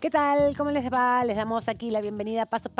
¿Qué tal? ¿Cómo les va? Les damos aquí la bienvenida a Pasos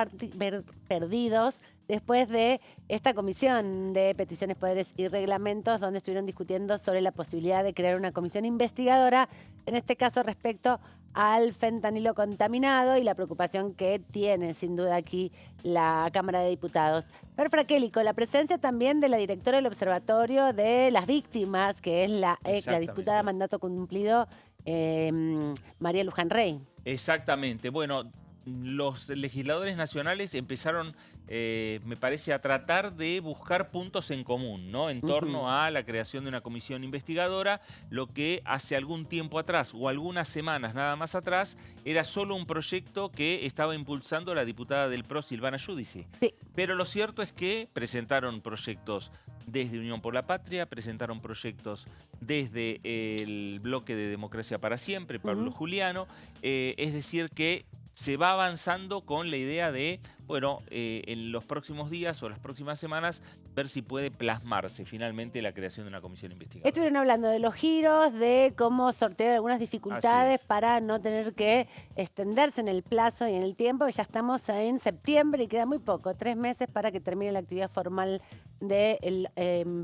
Perdidos después de esta comisión de peticiones, poderes y reglamentos donde estuvieron discutiendo sobre la posibilidad de crear una comisión investigadora, en este caso respecto al fentanilo contaminado y la preocupación que tiene sin duda aquí la Cámara de Diputados. Per Fraqueli, con la presencia también de la directora del Observatorio de las Víctimas, que es la diputada mandato cumplido, María Luján Rey. Exactamente. Bueno, los legisladores nacionales empezaron, me parece, a tratar de buscar puntos en común, ¿no? En torno a la creación de una comisión investigadora, lo que hace algún tiempo atrás, o algunas semanas nada más atrás, era solo un proyecto que estaba impulsando la diputada del PRO, Silvana Giudici. Sí. Pero lo cierto es que presentaron proyectos desde Unión por la Patria, presentaron proyectos desde el bloque de Democracia para Siempre, Pablo Juliano, es decir que se va avanzando con la idea de, bueno, en los próximos días o las próximas semanas, ver si puede plasmarse finalmente la creación de una comisión investigadora. Estuvieron hablando de los giros, de cómo sortear algunas dificultades para no tener que extenderse en el plazo y en el tiempo. Ya estamos en septiembre y queda muy poco, 3 meses para que termine la actividad formal del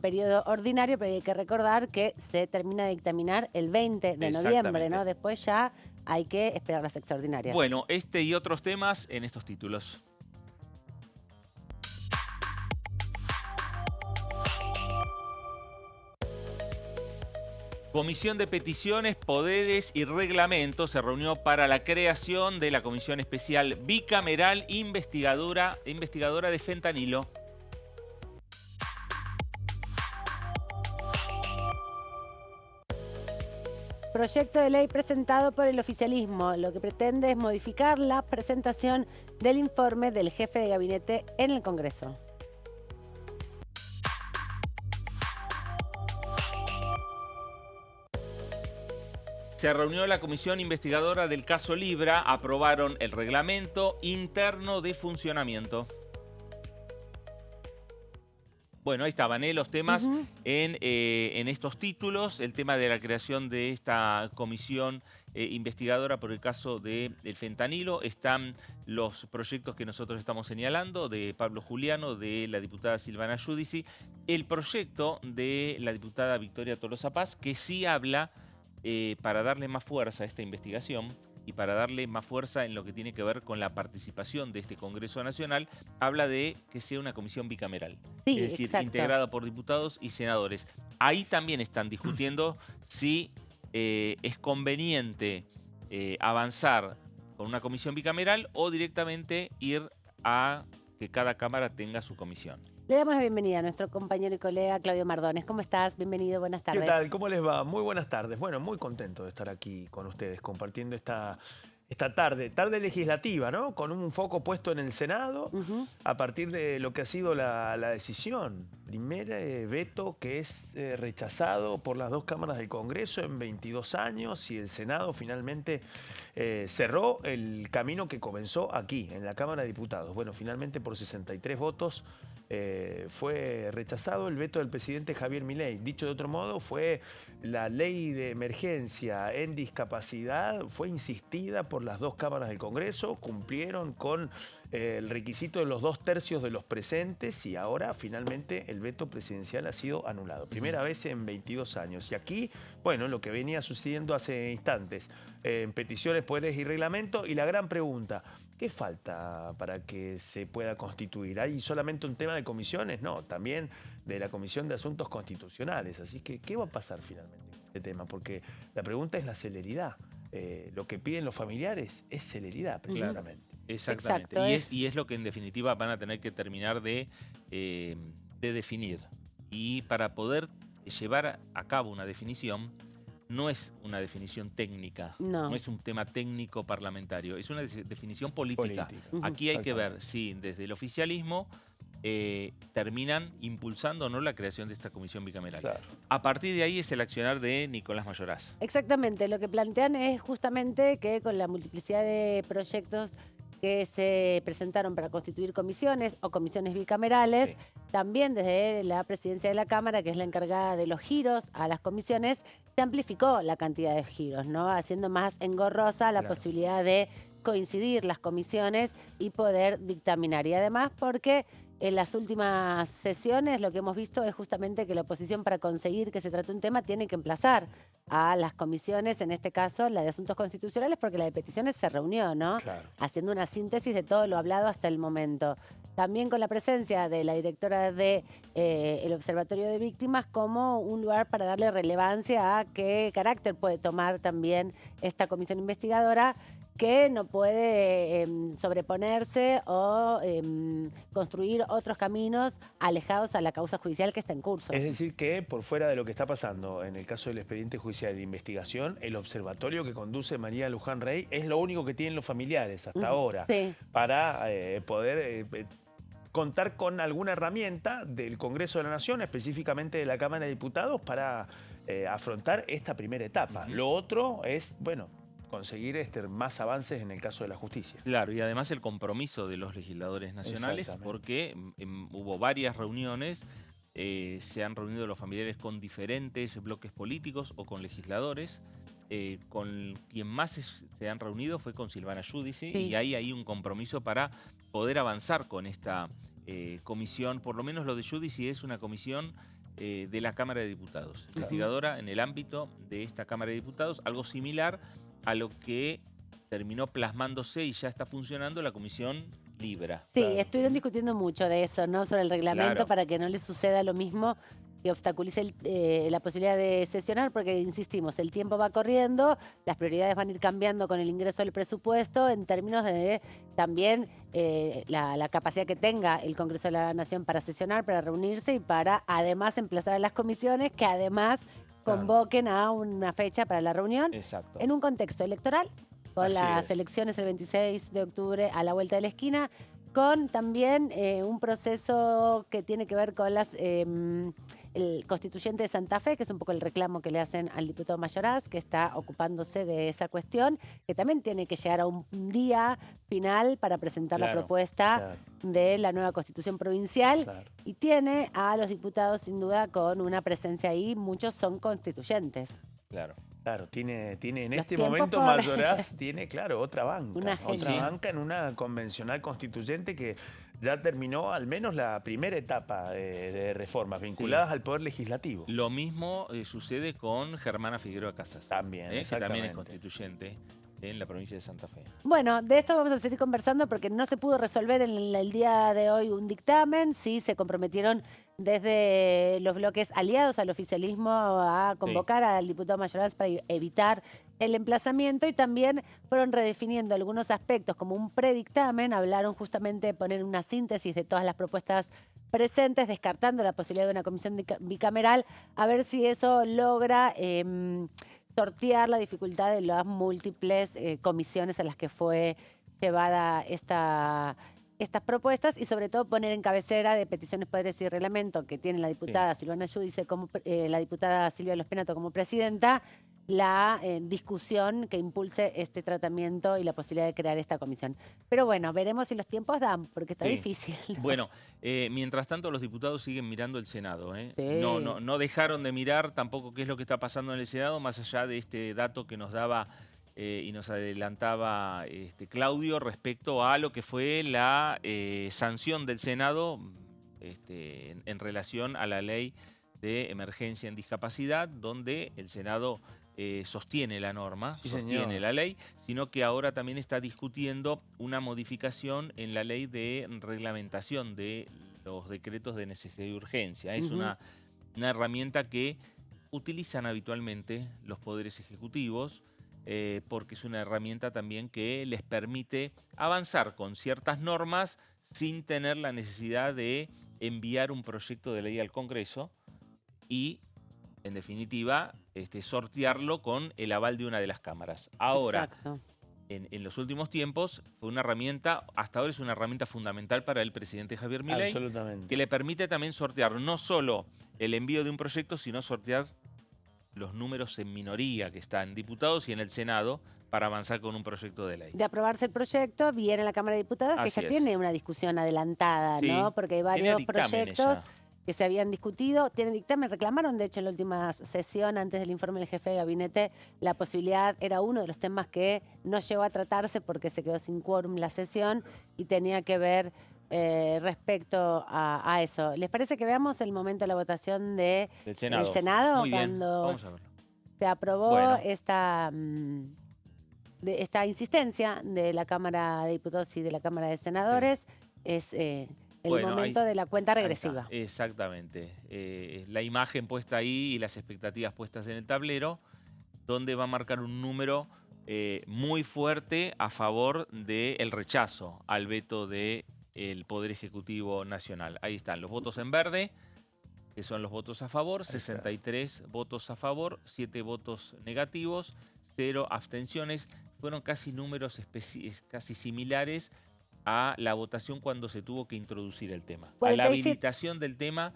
periodo ordinario, pero hay que recordar que se termina de dictaminar el 20 de noviembre, ¿no? Después ya hay que esperar las extraordinarias. Bueno, este y otros temas en estos títulos. Comisión de Peticiones, Poderes y Reglamentos se reunió para la creación de la Comisión Especial Bicameral Investigadora de Fentanilo. Proyecto de ley presentado por el oficialismo. Lo que pretende es modificar la presentación del informe del jefe de gabinete en el Congreso. Se reunió la comisión investigadora del caso Libra, aprobaron el reglamento interno de funcionamiento. Bueno, ahí estaban los temas en estos títulos, el tema de la creación de esta comisión investigadora por el caso del fentanilo. Están los proyectos que nosotros estamos señalando, de Pablo Juliano, de la diputada Silvana Giudici, el proyecto de la diputada Victoria Tolosa Paz, que sí habla, para darle más fuerza a esta investigación, y para darle más fuerza en lo que tiene que ver con la participación de este Congreso Nacional, habla de que sea una comisión bicameral. Sí, es decir, integrada por diputados y senadores. Ahí también están discutiendo si es conveniente avanzar con una comisión bicameral o directamente ir a que cada Cámara tenga su comisión. Le damos la bienvenida a nuestro compañero y colega Claudio Mardones. ¿Cómo estás? Bienvenido, buenas tardes. ¿Qué tal? ¿Cómo les va? Muy buenas tardes. Bueno, muy contento de estar aquí con ustedes, compartiendo esta tarde legislativa, ¿no? Con un foco puesto en el Senado, a partir de lo que ha sido la decisión. Primer veto que es rechazado por las 2 cámaras del Congreso en 22 años, y el Senado finalmente cerró el camino que comenzó aquí, en la Cámara de Diputados. Bueno, finalmente por 63 votos fue rechazado el veto del presidente Javier Milei. Dicho de otro modo, fue la ley de emergencia en discapacidad, fue insistida por las 2 cámaras del Congreso, cumplieron con el requisito de los 2/3 de los presentes, y ahora finalmente el veto presidencial ha sido anulado. Primera vez en 22 años. Y aquí, bueno, lo que venía sucediendo hace instantes, en peticiones, poderes y reglamento, y la gran pregunta: ¿qué falta para que se pueda constituir? ¿Hay solamente un tema de comisiones? No, también de la Comisión de Asuntos Constitucionales. Así que, ¿qué va a pasar finalmente con este tema? Porque la pregunta es la celeridad. Lo que piden los familiares es celeridad, precisamente. Claro, exactamente. Y es lo que en definitiva van a tener que terminar de definir. Y para poder llevar a cabo una definición, no es una definición técnica, no es un tema técnico parlamentario, es una definición política. Aquí hay que ver si desde el oficialismo terminan impulsando o no la creación de esta comisión bicameral. Claro. A partir de ahí es el accionar de Nicolás Mayoraz. Exactamente, lo que plantean es justamente que con la multiplicidad de proyectos que se presentaron para constituir comisiones o comisiones bicamerales, también desde la presidencia de la Cámara, que es la encargada de los giros a las comisiones, se amplificó la cantidad de giros, ¿no? Haciendo más engorrosa la posibilidad de coincidir las comisiones y poder dictaminar. Y además porque en las últimas sesiones lo que hemos visto es justamente que la oposición, para conseguir que se trate un tema, tiene que emplazar a las comisiones, en este caso la de Asuntos Constitucionales, porque la de Peticiones se reunió, ¿no? Claro. Haciendo una síntesis de todo lo hablado hasta el momento. También con la presencia de la directora de el Observatorio de Víctimas como un lugar para darle relevancia a qué carácter puede tomar también esta comisión investigadora, que no puede sobreponerse o construir otros caminos alejados a la causa judicial que está en curso. Es decir que, por fuera de lo que está pasando en el caso del expediente judicial de investigación, el observatorio que conduce María Luján Rey es lo único que tienen los familiares hasta ahora para poder contar con alguna herramienta del Congreso de la Nación, específicamente de la Cámara de Diputados, para afrontar esta primera etapa. Lo otro es, bueno, conseguir más avances en el caso de la justicia. Claro, y además el compromiso de los legisladores nacionales, porque hubo varias reuniones, se han reunido los familiares con diferentes bloques políticos o con legisladores. Con quien más se han reunido fue con Silvana Giudici, y hay un compromiso para poder avanzar con esta comisión. Por lo menos lo de Giudici es una comisión de la Cámara de Diputados, investigadora en el ámbito de esta Cámara de Diputados, algo similar a lo que terminó plasmándose y ya está funcionando la Comisión Libra. Sí, estuvieron discutiendo mucho de eso, ¿no? Sobre el reglamento, para que no les suceda lo mismo, que obstaculice la posibilidad de sesionar, porque, insistimos, el tiempo va corriendo, las prioridades van a ir cambiando con el ingreso del presupuesto, en términos de también la capacidad que tenga el Congreso de la Nación para sesionar, para reunirse y para, además, emplazar a las comisiones que, además, convoquen a una fecha para la reunión en un contexto electoral, con las elecciones el 26 de octubre a la vuelta de la esquina, con también un proceso que tiene que ver con el constituyente de Santa Fe, que es un poco el reclamo que le hacen al diputado Mayoraz, que está ocupándose de esa cuestión, que también tiene que llegar a un día final para presentar la propuesta de la nueva constitución provincial, y tiene a los diputados sin duda con una presencia ahí. Muchos son constituyentes. Claro, tiene en este momento Mayoraz tiene, otra banca. Otra banca en una convencional constituyente que ya terminó al menos la primera etapa de reformas vinculadas al Poder Legislativo. Lo mismo sucede con Germana Figueroa Casas. También, que también es constituyente en la provincia de Santa Fe. Bueno, de esto vamos a seguir conversando porque no se pudo resolver en el día de hoy un dictamen. Sí, se comprometieron desde los bloques aliados al oficialismo a convocar al diputado Mayoraz para evitar el emplazamiento, y también fueron redefiniendo algunos aspectos como un predictamen. Hablaron justamente de poner una síntesis de todas las propuestas presentes, descartando la posibilidad de una comisión bicameral, a ver si eso logra sortear la dificultad de las múltiples comisiones a las que fue llevada estas propuestas, y sobre todo poner en cabecera de Peticiones, Poderes y Reglamento, que tiene la diputada Silvana Giudici como la diputada Silvia Lospenato como presidenta, la discusión que impulse este tratamiento y la posibilidad de crear esta comisión. Pero bueno, veremos si los tiempos dan, porque está difícil. Bueno, mientras tanto los diputados siguen mirando el Senado. No dejaron de mirar tampoco qué es lo que está pasando en el Senado, más allá de este dato que nos daba y nos adelantaba Claudio respecto a lo que fue la sanción del Senado en relación a la ley de emergencia en discapacidad, donde el Senado sostiene la norma, sostiene la ley, sino que ahora también está discutiendo una modificación en la ley de reglamentación de los decretos de necesidad y urgencia. Es una herramienta que utilizan habitualmente los poderes ejecutivos, porque es una herramienta también que les permite avanzar con ciertas normas sin tener la necesidad de enviar un proyecto de ley al Congreso y, en definitiva, sortearlo con el aval de una de las cámaras. Ahora, en los últimos tiempos, fue una herramienta, hasta ahora es una herramienta fundamental para el presidente Javier Milei, que le permite también sortear no solo el envío de un proyecto, sino sortear los números en minoría que están en diputados y en el Senado para avanzar con un proyecto de ley. De aprobarse el proyecto, viene a la Cámara de Diputados, que ya tiene una discusión adelantada, ¿no? Porque hay varios proyectos que se habían discutido. Tienen dictamen, reclamaron, de hecho, en la última sesión, antes del informe del jefe de gabinete, la posibilidad, era uno de los temas que no llegó a tratarse porque se quedó sin quórum la sesión y tenía que ver respecto a eso. ¿Les parece que veamos el momento de la votación del Senado? Muy bien, Cuando vamos a verlo. se aprobó Bueno. esta insistencia de la Cámara de Diputados y de la Cámara de Senadores, es el momento de la cuenta regresiva. Exactamente. La imagen puesta ahí y las expectativas puestas en el tablero, donde va a marcar un número muy fuerte a favor del rechazo al veto del Poder Ejecutivo Nacional. Ahí están los votos en verde, que son los votos a favor, 63 votos a favor, 7 votos negativos, 0 abstenciones. Fueron casi números casi similares a la votación cuando se tuvo que introducir el tema. 47. A la habilitación del tema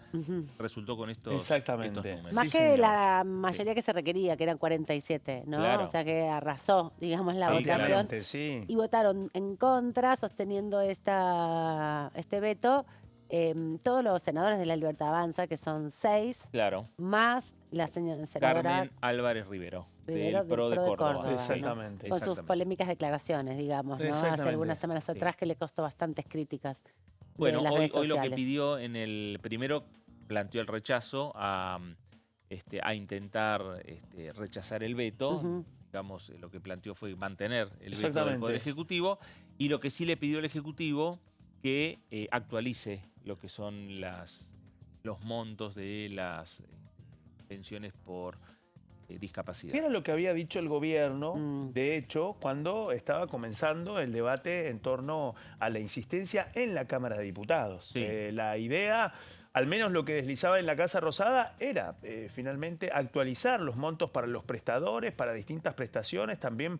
resultó con estos números. Más que la mayoría que se requería, que eran 47, ¿no? Claro. O sea que arrasó, digamos, la votación. Y votaron en contra, sosteniendo este veto, todos los senadores de La Libertad Avanza, que son 6, más la senadora Carmen Álvarez Rivero, del PRO de Córdoba. Exactamente. Con sus polémicas declaraciones, digamos, ¿no? Hace algunas semanas atrás que le costó bastantes críticas. Bueno, hoy lo que pidió primero planteó el rechazo a intentar rechazar el veto. Digamos, lo que planteó fue mantener el veto del Poder Ejecutivo. Y lo que sí le pidió al Ejecutivo que actualice lo que son los montos de las pensiones por discapacidad. Era lo que había dicho el gobierno, de hecho, cuando estaba comenzando el debate en torno a la insistencia en la Cámara de Diputados. La idea, al menos lo que deslizaba en la Casa Rosada, era finalmente actualizar los montos para los prestadores, para distintas prestaciones, también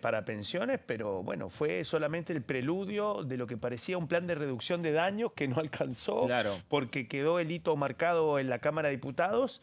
para pensiones, pero bueno, fue solamente el preludio de lo que parecía un plan de reducción de daños que no alcanzó, porque quedó el hito marcado en la Cámara de Diputados.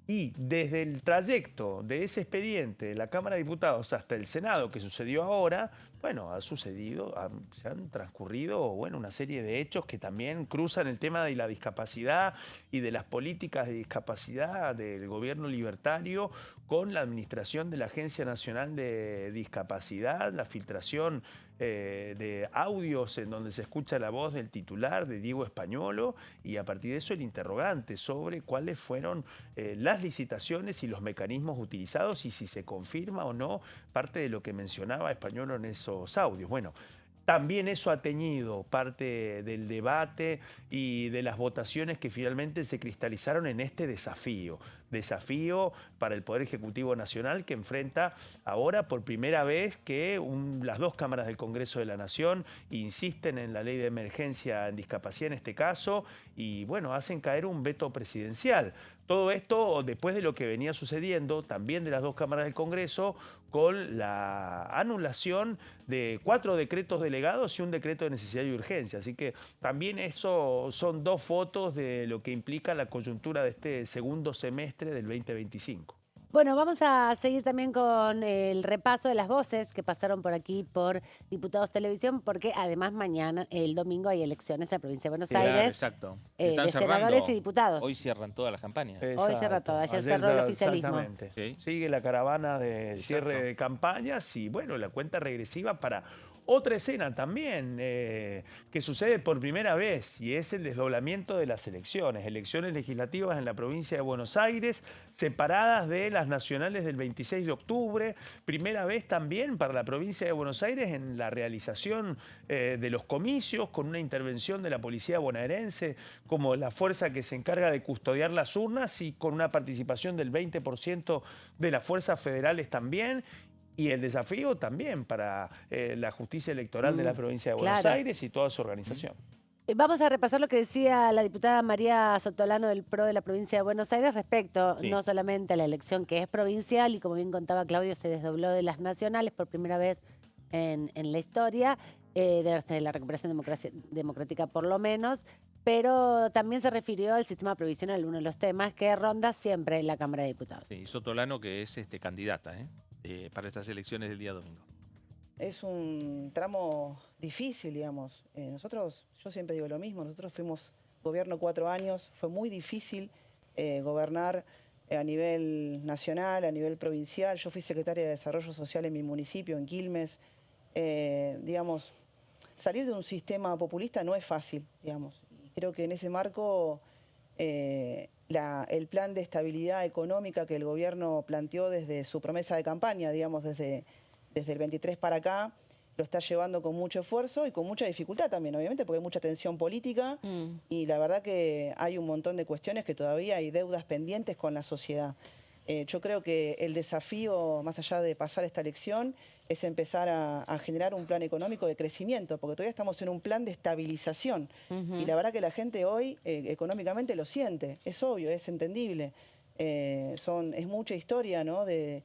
Y desde el trayecto de ese expediente de la Cámara de Diputados hasta el Senado, que sucedió ahora, bueno, se han transcurrido, bueno, una serie de hechos que también cruzan el tema de la discapacidad y de las políticas de discapacidad del gobierno libertario con la administración de la Agencia Nacional de Discapacidad, la filtración de audios en donde se escucha la voz del titular, de Diego Españolo, y a partir de eso el interrogante sobre cuáles fueron las licitaciones y los mecanismos utilizados y si se confirma o no parte de lo que mencionaba Españolo en esos audios. Bueno, también eso ha teñido parte del debate y de las votaciones que finalmente se cristalizaron en este desafío. Desafío para el Poder Ejecutivo Nacional, que enfrenta ahora por primera vez que las dos cámaras del Congreso de la Nación insisten en la ley de emergencia en discapacidad en este caso y bueno, hacen caer un veto presidencial. Todo esto después de lo que venía sucediendo también de las dos cámaras del Congreso con la anulación de 4 decretos delegados y un decreto de necesidad y urgencia. Así que también eso son dos fotos de lo que implica la coyuntura de este segundo semestre del 2025. Bueno, vamos a seguir también con el repaso de las voces que pasaron por aquí por Diputados Televisión, porque además mañana, el domingo, hay elecciones en la provincia de Buenos Aires. Exacto. De senadores y diputados. Hoy cierran todas las campañas. Hoy cierra todo, ayer cerró el oficialismo. Exactamente. Sigue la caravana de cierre de campañas y bueno, la cuenta regresiva para otra escena también que sucede por primera vez y es el desdoblamiento de las elecciones legislativas en la provincia de Buenos Aires, separadas de las nacionales del 26 de octubre, primera vez también para la provincia de Buenos Aires en la realización de los comicios con una intervención de la policía bonaerense como la fuerza que se encarga de custodiar las urnas y con una participación del 20% de las fuerzas federales también. Y el desafío también para la justicia electoral de la provincia de Buenos Aires y toda su organización. Vamos a repasar lo que decía la diputada María Sotolano del PRO de la provincia de Buenos Aires respecto no solamente a la elección que es provincial y como bien contaba Claudio se desdobló de las nacionales por primera vez en la historia, de la recuperación democrática por lo menos, pero también se refirió al sistema provisional, uno de los temas que ronda siempre en la Cámara de Diputados. Sí, Sotolano que es candidata para estas elecciones del día domingo. Es un tramo difícil, digamos. Yo siempre digo lo mismo, nosotros fuimos gobierno 4 años, fue muy difícil gobernar a nivel nacional, a nivel provincial. Yo fui secretaria de Desarrollo Social en mi municipio, en Quilmes. Digamos, salir de un sistema populista no es fácil, digamos. Y creo que en ese marco el plan de estabilidad económica que el gobierno planteó desde su promesa de campaña, digamos, desde el 23 para acá, lo está llevando con mucho esfuerzo y con mucha dificultad también, obviamente, porque hay mucha tensión política y la verdad que hay un montón de cuestiones que todavía hay deudas pendientes con la sociedad. Yo creo que el desafío, más allá de pasar esta elección, es empezar a generar un plan económico de crecimiento, porque todavía estamos en un plan de estabilización. Y la verdad que la gente hoy económicamente lo siente, es obvio, es entendible. Es mucha historia, ¿no?, de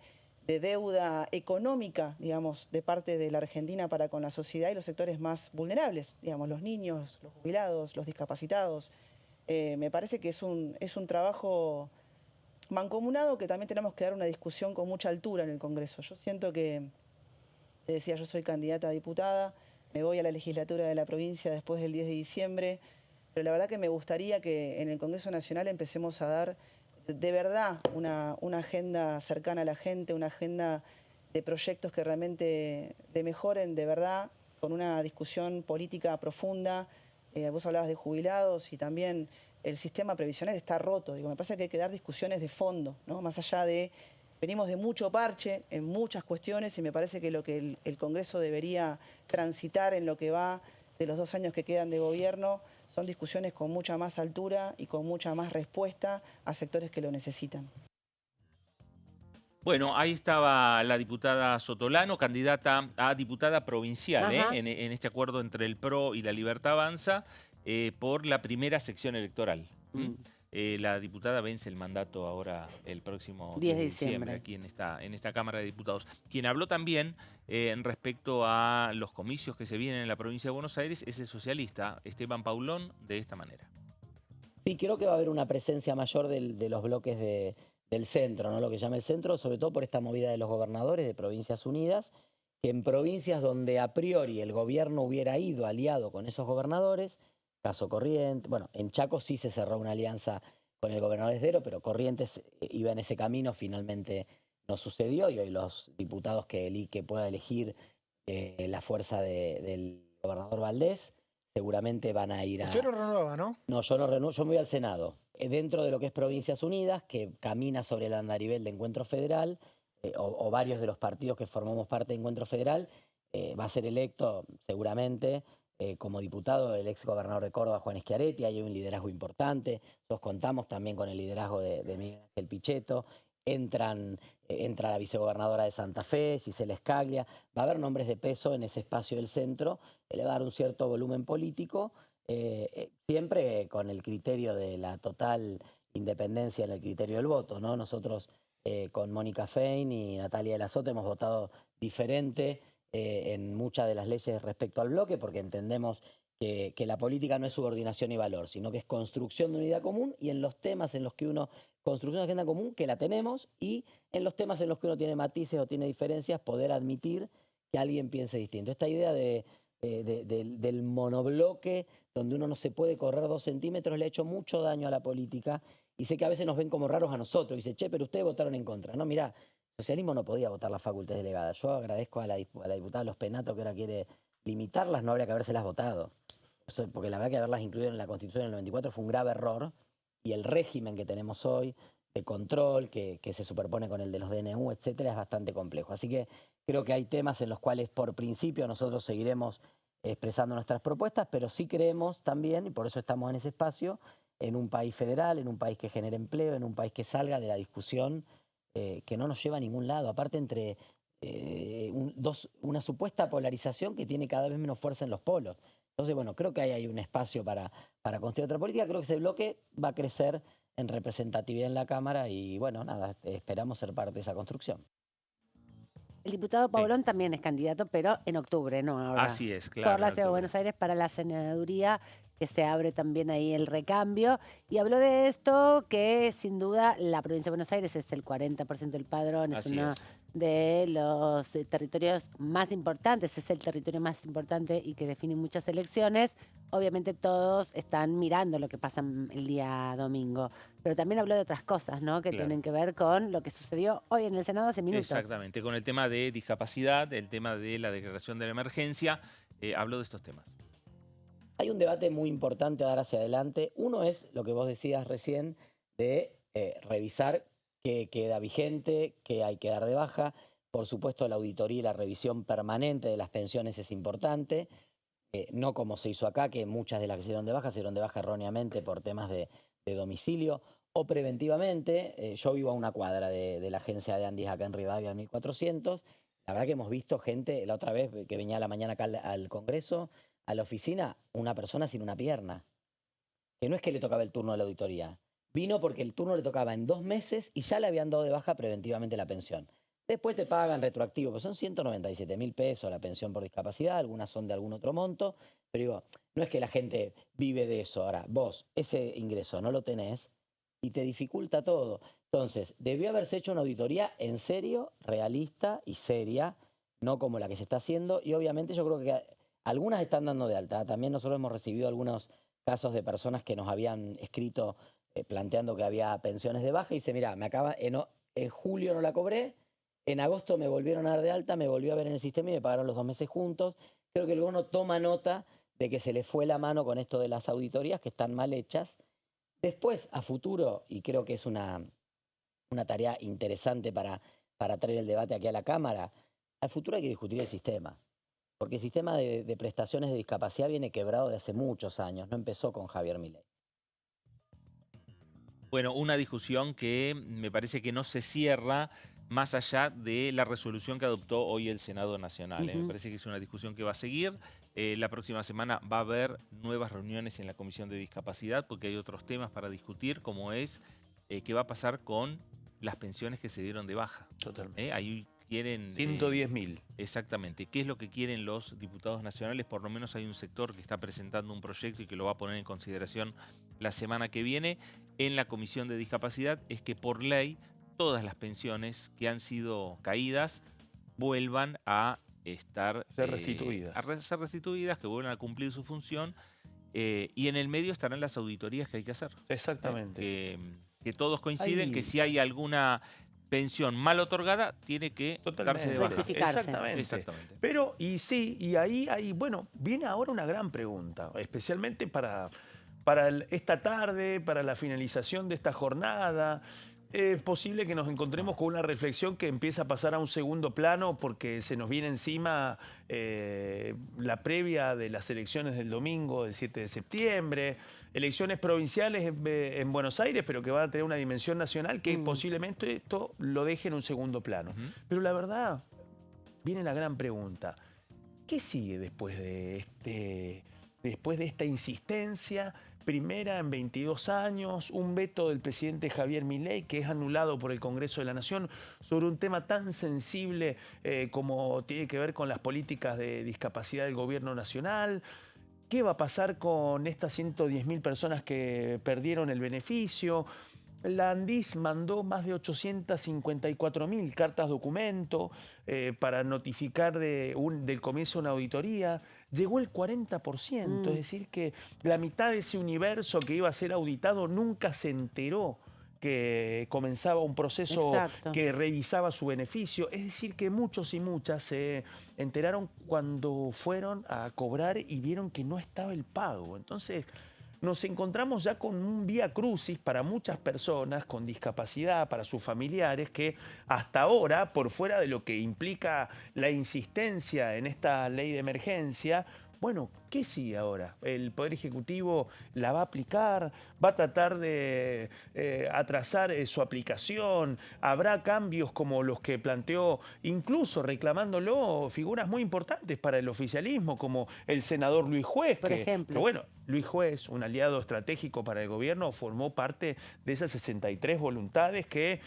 deuda económica, digamos, de parte de la Argentina para con la sociedad y los sectores más vulnerables, digamos, los niños, los jubilados, los discapacitados. Me parece que es un trabajo mancomunado que también tenemos que dar una discusión con mucha altura en el Congreso. Yo siento que, te decía, yo soy candidata a diputada, me voy a la legislatura de la provincia después del 10 de diciembre, pero la verdad que me gustaría que en el Congreso Nacional empecemos a dar de verdad una agenda cercana a la gente, una agenda de proyectos que realmente le mejoren de verdad, con una discusión política profunda. Vos hablabas de jubilados y también el sistema previsional está roto. Digo, me parece que hay que dar discusiones de fondo, ¿no? Más allá de... Venimos de mucho parche en muchas cuestiones y me parece que lo que el Congreso debería transitar en lo que va de los 2 años que quedan de gobierno son discusiones con mucha más altura y con mucha más respuesta a sectores que lo necesitan. Bueno, ahí estaba la diputada Sotolano, candidata a diputada provincial, en este acuerdo entre el PRO y la Libertad Avanza por la primera sección electoral. La diputada vence el mandato ahora el próximo 10 de diciembre aquí en esta Cámara de Diputados. Quien habló también respecto a los comicios que se vienen en la provincia de Buenos Aires es el socialista Esteban Paulón, de esta manera. Sí, creo que va a haber una presencia mayor de los bloques del centro, ¿no? Lo que llama el centro, sobre todo por esta movida de los gobernadores de Provincias Unidas, que en provincias donde a priori el gobierno hubiera ido aliado con esos gobernadores, caso Corrientes, bueno, en Chaco sí se cerró una alianza con el gobernador Esdero, pero Corrientes iba en ese camino, finalmente no sucedió y hoy los diputados que pueda elegir la fuerza del gobernador Valdés seguramente van a ir a... Usted no renueva, ¿no? No, yo no renuncio, yo me voy al Senado. Dentro de lo que es Provincias Unidas, que camina sobre el andarivel de Encuentro Federal, o varios de los partidos que formamos parte de Encuentro Federal, va a ser electo seguramente como diputado el ex gobernador de Córdoba, Juan Schiaretti. Hay un liderazgo importante. Nosotros contamos también con el liderazgo de Miguel Ángel Pichetto. Entra la vicegobernadora de Santa Fe, Gisela Scaglia. Va a haber nombres de peso en ese espacio del centro. Le va a dar un cierto volumen político, siempre con el criterio de la total independencia en el criterio del voto, ¿no? Nosotros con Mónica Fein y Natalia de la Sota hemos votado diferente en muchas de las leyes respecto al bloque, porque entendemos que la política no es subordinación y valor, sino que es construcción de unidad común, y en los temas en los que uno construye una agenda común, que la tenemos, y en los temas en los que uno tiene matices o tiene diferencias, poder admitir que alguien piense distinto. Esta idea del monobloque, donde uno no se puede correr 2 centímetros, le ha hecho mucho daño a la política, y sé que a veces nos ven como raros a nosotros, y dice, che, pero ustedes votaron en contra. No, mirá, el socialismo no podía votar las facultades delegadas. Yo agradezco a la diputada Los Penato, que ahora quiere limitarlas, no habría que habérselas votado. Porque la verdad que haberlas incluido en la Constitución del 94 fue un grave error, y el régimen que tenemos hoy de control, que se superpone con el de los DNU, etcétera, es bastante complejo. Así que creo que hay temas en los cuales, por principio, nosotros seguiremos expresando nuestras propuestas, pero sí creemos también, y por eso estamos en ese espacio, en un país federal, en un país que genere empleo, en un país que salga de la discusión que no nos lleva a ningún lado. Aparte, entre una supuesta polarización que tiene cada vez menos fuerza en los polos. Entonces, bueno, creo que ahí hay un espacio para construir otra política. Creo que ese bloque va a crecer en representatividad en la Cámara y, bueno, nada, esperamos ser parte de esa construcción. El diputado Paulón también es candidato, pero en octubre, ¿no? Ahora. Así es, claro. Por la Ciudad de Buenos Aires para la senaduría, que se abre también ahí el recambio. Y habló de esto, que sin duda la provincia de Buenos Aires es el 40% del padrón, es una de los territorios más importantes, es el territorio más importante y que define muchas elecciones. Obviamente todos están mirando lo que pasa el día domingo, pero también habló de otras cosas, ¿no? Que Claro. tienen que ver con lo que sucedió hoy en el Senado hace minutos. Exactamente, con el tema de discapacidad, el tema de la declaración de la emergencia, habló de estos temas. Hay un debate muy importante a dar hacia adelante. Uno es lo que vos decías recién de revisar qué queda vigente, qué hay que dar de baja. Por supuesto, la auditoría y la revisión permanente de las pensiones es importante. No como se hizo acá, que muchas de las que se dieron de baja erróneamente por temas de domicilio o preventivamente. Yo vivo a una cuadra de la agencia de Andis acá en Rivadavia, 1400. La verdad que hemos visto gente, la otra vez que venía a la mañana acá al Congreso, a la oficina, una persona sin una pierna. Que no es que le tocaba el turno de la auditoría. Vino porque el turno le tocaba en 2 meses y ya le habían dado de baja preventivamente la pensión. Después te pagan retroactivo, pues son 197.000 pesos la pensión por discapacidad, algunas son de algún otro monto, pero digo, no es que la gente vive de eso. Ahora, vos ese ingreso no lo tenés y te dificulta todo. Entonces, debió haberse hecho una auditoría en serio, realista y seria, no como la que se está haciendo, y obviamente yo creo que algunas están dando de alta. También nosotros hemos recibido algunos casos de personas que nos habían escrito planteando que había pensiones de baja y dice, mira, en julio no la cobré, en agosto me volvieron a dar de alta, me volvió a ver en el sistema y me pagaron los 2 meses juntos. Creo que el gobierno toma nota de que se le fue la mano con esto de las auditorías que están mal hechas. Después, a futuro, y creo que es una tarea interesante para traer el debate aquí a la Cámara, al futuro hay que discutir el sistema. Porque el sistema de prestaciones de discapacidad viene quebrado de hace muchos años, no empezó con Javier Milei. Bueno, una discusión que me parece que no se cierra más allá de la resolución que adoptó hoy el Senado Nacional. Me parece que es una discusión que va a seguir. La próxima semana va a haber nuevas reuniones en la Comisión de Discapacidad porque hay otros temas para discutir, como es qué va a pasar con las pensiones que se dieron de baja. Totalmente. Ahí quieren... 110.000. Exactamente. ¿Qué es lo que quieren los diputados nacionales? Por lo menos hay un sector que está presentando un proyecto y que lo va a poner en consideración la semana que viene en la Comisión de Discapacidad, es que por ley todas las pensiones que han sido caídas vuelvan a ser restituidas. Ser restituidas, que vuelvan a cumplir su función, y en el medio estarán las auditorías que hay que hacer. Exactamente. Que todos coinciden que si hay alguna pensión mal otorgada, tiene que darse de baja. Exactamente. Pero, y ahí, bueno, viene ahora una gran pregunta, especialmente para esta tarde, para la finalización de esta jornada. Es posible que nos encontremos con una reflexión que empieza a pasar a un segundo plano porque se nos viene encima la previa de las elecciones del domingo, del 7 de septiembre, elecciones provinciales en Buenos Aires, pero que van a tener una dimensión nacional que posiblemente esto lo deje en un segundo plano. Pero la verdad, viene la gran pregunta. ¿Qué sigue después de esta insistencia? Primera en 22 años, un veto del presidente Javier Milei que es anulado por el Congreso de la Nación sobre un tema tan sensible como tiene que ver con las políticas de discapacidad del gobierno nacional. ¿Qué va a pasar con estas 110.000 personas que perdieron el beneficio? La Andis mandó más de 854.000 cartas documento para notificar del comienzo de una auditoría. Llegó el 40%, es decir que la mitad de ese universo que iba a ser auditado nunca se enteró que comenzaba un proceso que revisaba su beneficio. Es decir que muchos y muchas se enteraron cuando fueron a cobrar y vieron que no estaba el pago. Entonces nos encontramos ya con un vía crucis para muchas personas con discapacidad, para sus familiares, que hasta ahora, por fuera de lo que implica la insistencia en esta ley de emergencia, bueno, ¿qué sigue ahora? ¿El Poder Ejecutivo la va a aplicar? ¿Va a tratar de atrasar su aplicación? ¿Habrá cambios como los que planteó, incluso reclamándolo, figuras muy importantes para el oficialismo, como el senador Luis Juez? Por ejemplo. Pero bueno, Luis Juez, un aliado estratégico para el gobierno, formó parte de esas 63 voluntades que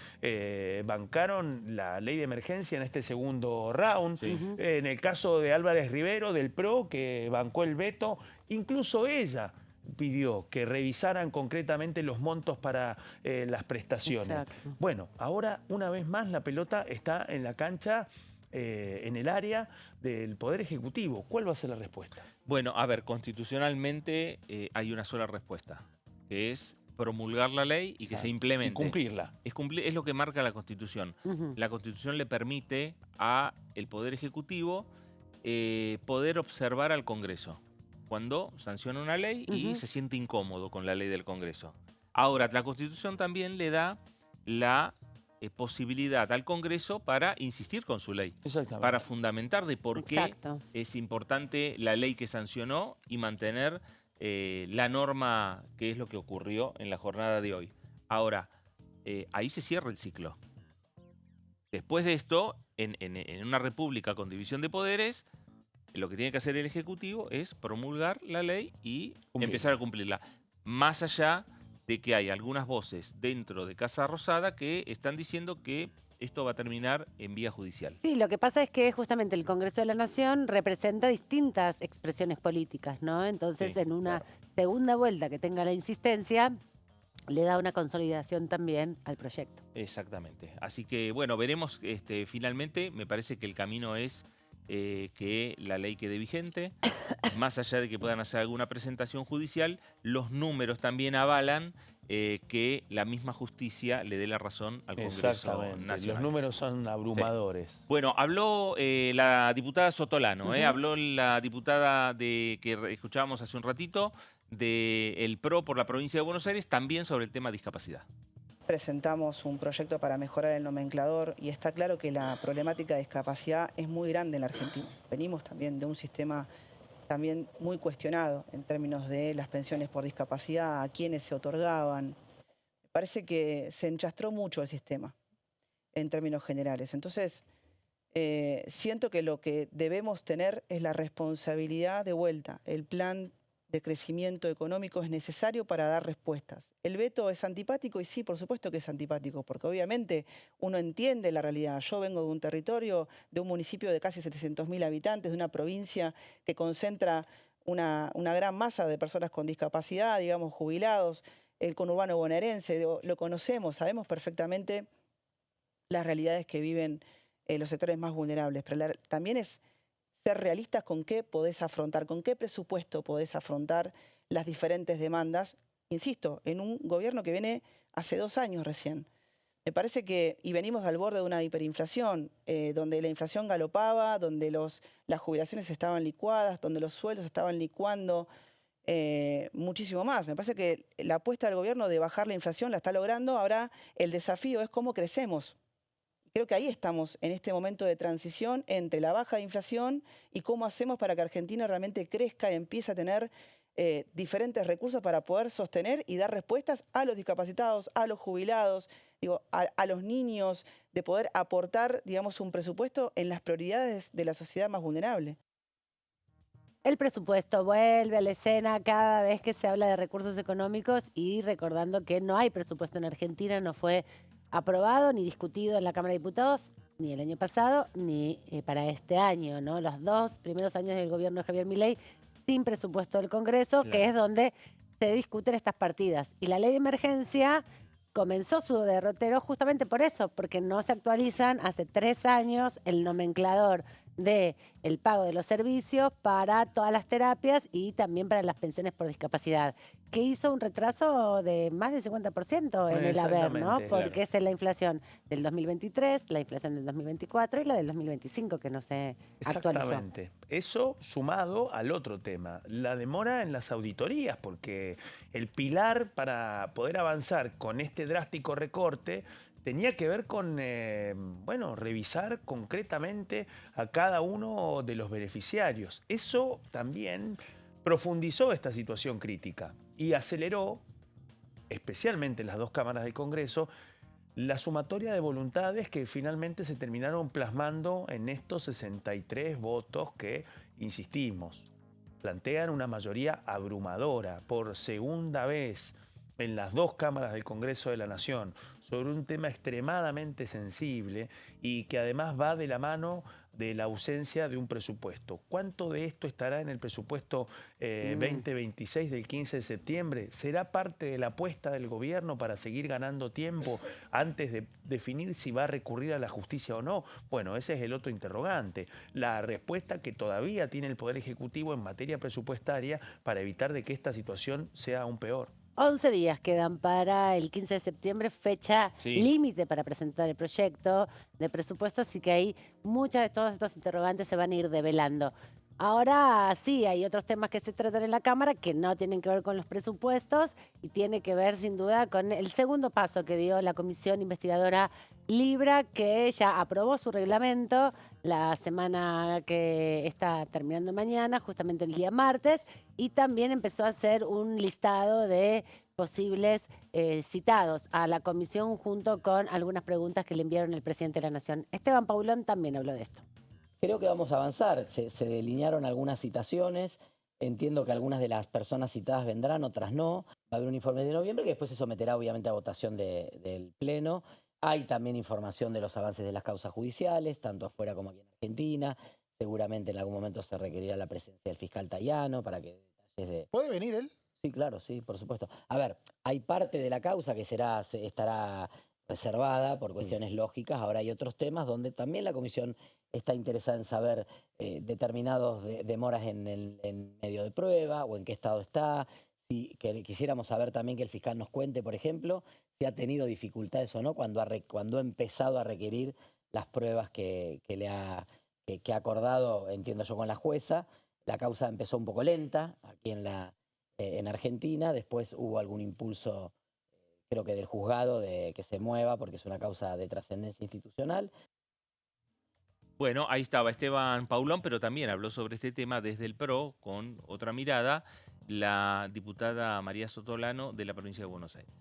bancaron la ley de emergencia en este segundo round. En el caso de Álvarez Rivero, del PRO, que bancó el veto, incluso ella pidió que revisaran concretamente los montos para las prestaciones. Exacto. Bueno, ahora una vez más la pelota está en la cancha, en el área del Poder Ejecutivo. ¿Cuál va a ser la respuesta? Bueno, a ver, constitucionalmente hay una sola respuesta, que es promulgar la ley y que se implemente. Y cumplirla. Es lo que marca la Constitución. La Constitución le permite al Poder Ejecutivo poder observar al Congreso cuando sanciona una ley y se siente incómodo con la ley del Congreso. Ahora, la Constitución también le da la posibilidad al Congreso para insistir con su ley, para fundamentar de por qué es importante la ley que sancionó y mantener la norma, que es lo que ocurrió en la jornada de hoy. Ahora, ahí se cierra el ciclo. Después de esto, en una república con división de poderes, lo que tiene que hacer el Ejecutivo es promulgar la ley y empezar a cumplirla. Más allá de que hay algunas voces dentro de Casa Rosada que están diciendo que esto va a terminar en vía judicial. Sí, lo que pasa es que justamente el Congreso de la Nación representa distintas expresiones políticas, ¿no? Entonces, en una segunda vuelta que tenga la insistencia, le da una consolidación también al proyecto. Exactamente. Así que, bueno, veremos finalmente. Me parece que el camino es que la ley quede vigente. Más allá de que puedan hacer alguna presentación judicial, los números también avalan que la misma justicia le dé la razón al Congreso Nacional. Los números son abrumadores. Sí. Bueno, habló la diputada Sotolano, habló la diputada que escuchábamos hace un ratito, del PRO por la provincia de Buenos Aires, también sobre el tema discapacidad. Presentamos un proyecto para mejorar el nomenclador y está claro que la problemática de discapacidad es muy grande en la Argentina. Venimos también de un sistema también muy cuestionado en términos de las pensiones por discapacidad, a quiénes se otorgaban. Me parece que se enchastró mucho el sistema en términos generales. Entonces, siento que lo que debemos tener es la responsabilidad de vuelta. El plan de crecimiento económico es necesario para dar respuestas. ¿El veto es antipático? Y sí, por supuesto que es antipático, porque obviamente uno entiende la realidad. Yo vengo de un territorio, de un municipio de casi 700.000 habitantes, de una provincia que concentra una gran masa de personas con discapacidad, digamos, jubilados, el conurbano bonaerense, lo conocemos, sabemos perfectamente las realidades que viven los sectores más vulnerables, pero también es ser realistas con qué podés afrontar, con qué presupuesto podés afrontar las diferentes demandas, insisto, en un gobierno que viene hace 2 años recién. Me parece que, y venimos al borde de una hiperinflación, donde la inflación galopaba, donde las jubilaciones estaban licuadas, donde los sueldos estaban licuando muchísimo más. Me parece que la apuesta del gobierno de bajar la inflación la está logrando, ahora el desafío es cómo crecemos. Creo que ahí estamos en este momento de transición entre la baja de inflación y cómo hacemos para que Argentina realmente crezca y empiece a tener diferentes recursos para poder sostener y dar respuestas a los discapacitados, a los jubilados, digo, a los niños, de poder aportar, digamos, un presupuesto en las prioridades de la sociedad más vulnerable. El presupuesto vuelve a la escena cada vez que se habla de recursos económicos y recordando que no hay presupuesto en Argentina, no fue aprobado ni discutido en la Cámara de Diputados ni el año pasado ni para este año, ¿no? Los 2 primeros años del gobierno de Javier Milei sin presupuesto del Congreso, que es donde se discuten estas partidas. Y la ley de emergencia comenzó su derrotero justamente por eso, porque no se actualizan hace 3 años el nomenclador del pago de los servicios para todas las terapias y también para las pensiones por discapacidad, que hizo un retraso de más del 50% en el haber, ¿no? Porque es la inflación del 2023, la inflación del 2024 y la del 2025 que no se actualizó. Exactamente. Eso sumado al otro tema, la demora en las auditorías, porque el pilar para poder avanzar con este drástico recorte tenía que ver con, bueno, revisar concretamente a cada uno de los beneficiarios. Eso también profundizó esta situación crítica y aceleró, especialmente en las 2 cámaras del Congreso, la sumatoria de voluntades que finalmente se terminaron plasmando en estos 63 votos que, insistimos, plantean una mayoría abrumadora por segunda vez en las 2 cámaras del Congreso de la Nación sobre un tema extremadamente sensible y que además va de la mano de la ausencia de un presupuesto. ¿Cuánto de esto estará en el presupuesto 2026 del 15 de septiembre? ¿Será parte de la apuesta del gobierno para seguir ganando tiempo antes de definir si va a recurrir a la justicia o no? Bueno, ese es el otro interrogante. La respuesta que todavía tiene el Poder Ejecutivo en materia presupuestaria para evitar de que esta situación sea aún peor. 11 días quedan para el 15 de septiembre, fecha límite para presentar el proyecto de presupuesto, así que ahí muchas de todos estos interrogantes se van a ir develando. Ahora sí, hay otros temas que se tratan en la Cámara que no tienen que ver con los presupuestos y tiene que ver sin duda con el segundo paso que dio la Comisión Investigadora Libra, que ya aprobó su reglamento la semana que está terminando mañana, justamente el día martes, y también empezó a hacer un listado de posibles citados a la comisión junto con algunas preguntas que le enviaron el presidente de la Nación. Esteban Paulón también habló de esto. Creo que vamos a avanzar. Se delinearon algunas citaciones. Entiendo que algunas de las personas citadas vendrán, otras no. Va a haber un informe de noviembre que después se someterá obviamente a votación del Pleno. Hay también información de los avances de las causas judiciales, tanto afuera como aquí en Argentina. Seguramente en algún momento se requerirá la presencia del fiscal Tayano para que detalles de... ¿Puede venir él? Sí, claro, sí, por supuesto. A ver, hay parte de la causa que estará reservada por cuestiones lógicas. Ahora hay otros temas donde también la comisión está interesada en saber determinados demoras en medio de prueba o en qué estado está. Si quisiéramos saber también que el fiscal nos cuente, por ejemplo, si ha tenido dificultades o no cuando ha empezado a requerir las pruebas que ha acordado, entiendo yo, con la jueza. La causa empezó un poco lenta aquí en Argentina, después hubo algún impulso, creo que del juzgado, de que se mueva porque es una causa de trascendencia institucional. Bueno, ahí estaba Esteban Paulón, pero también habló sobre este tema desde el PRO, con otra mirada, la diputada María Sotolano de la provincia de Buenos Aires.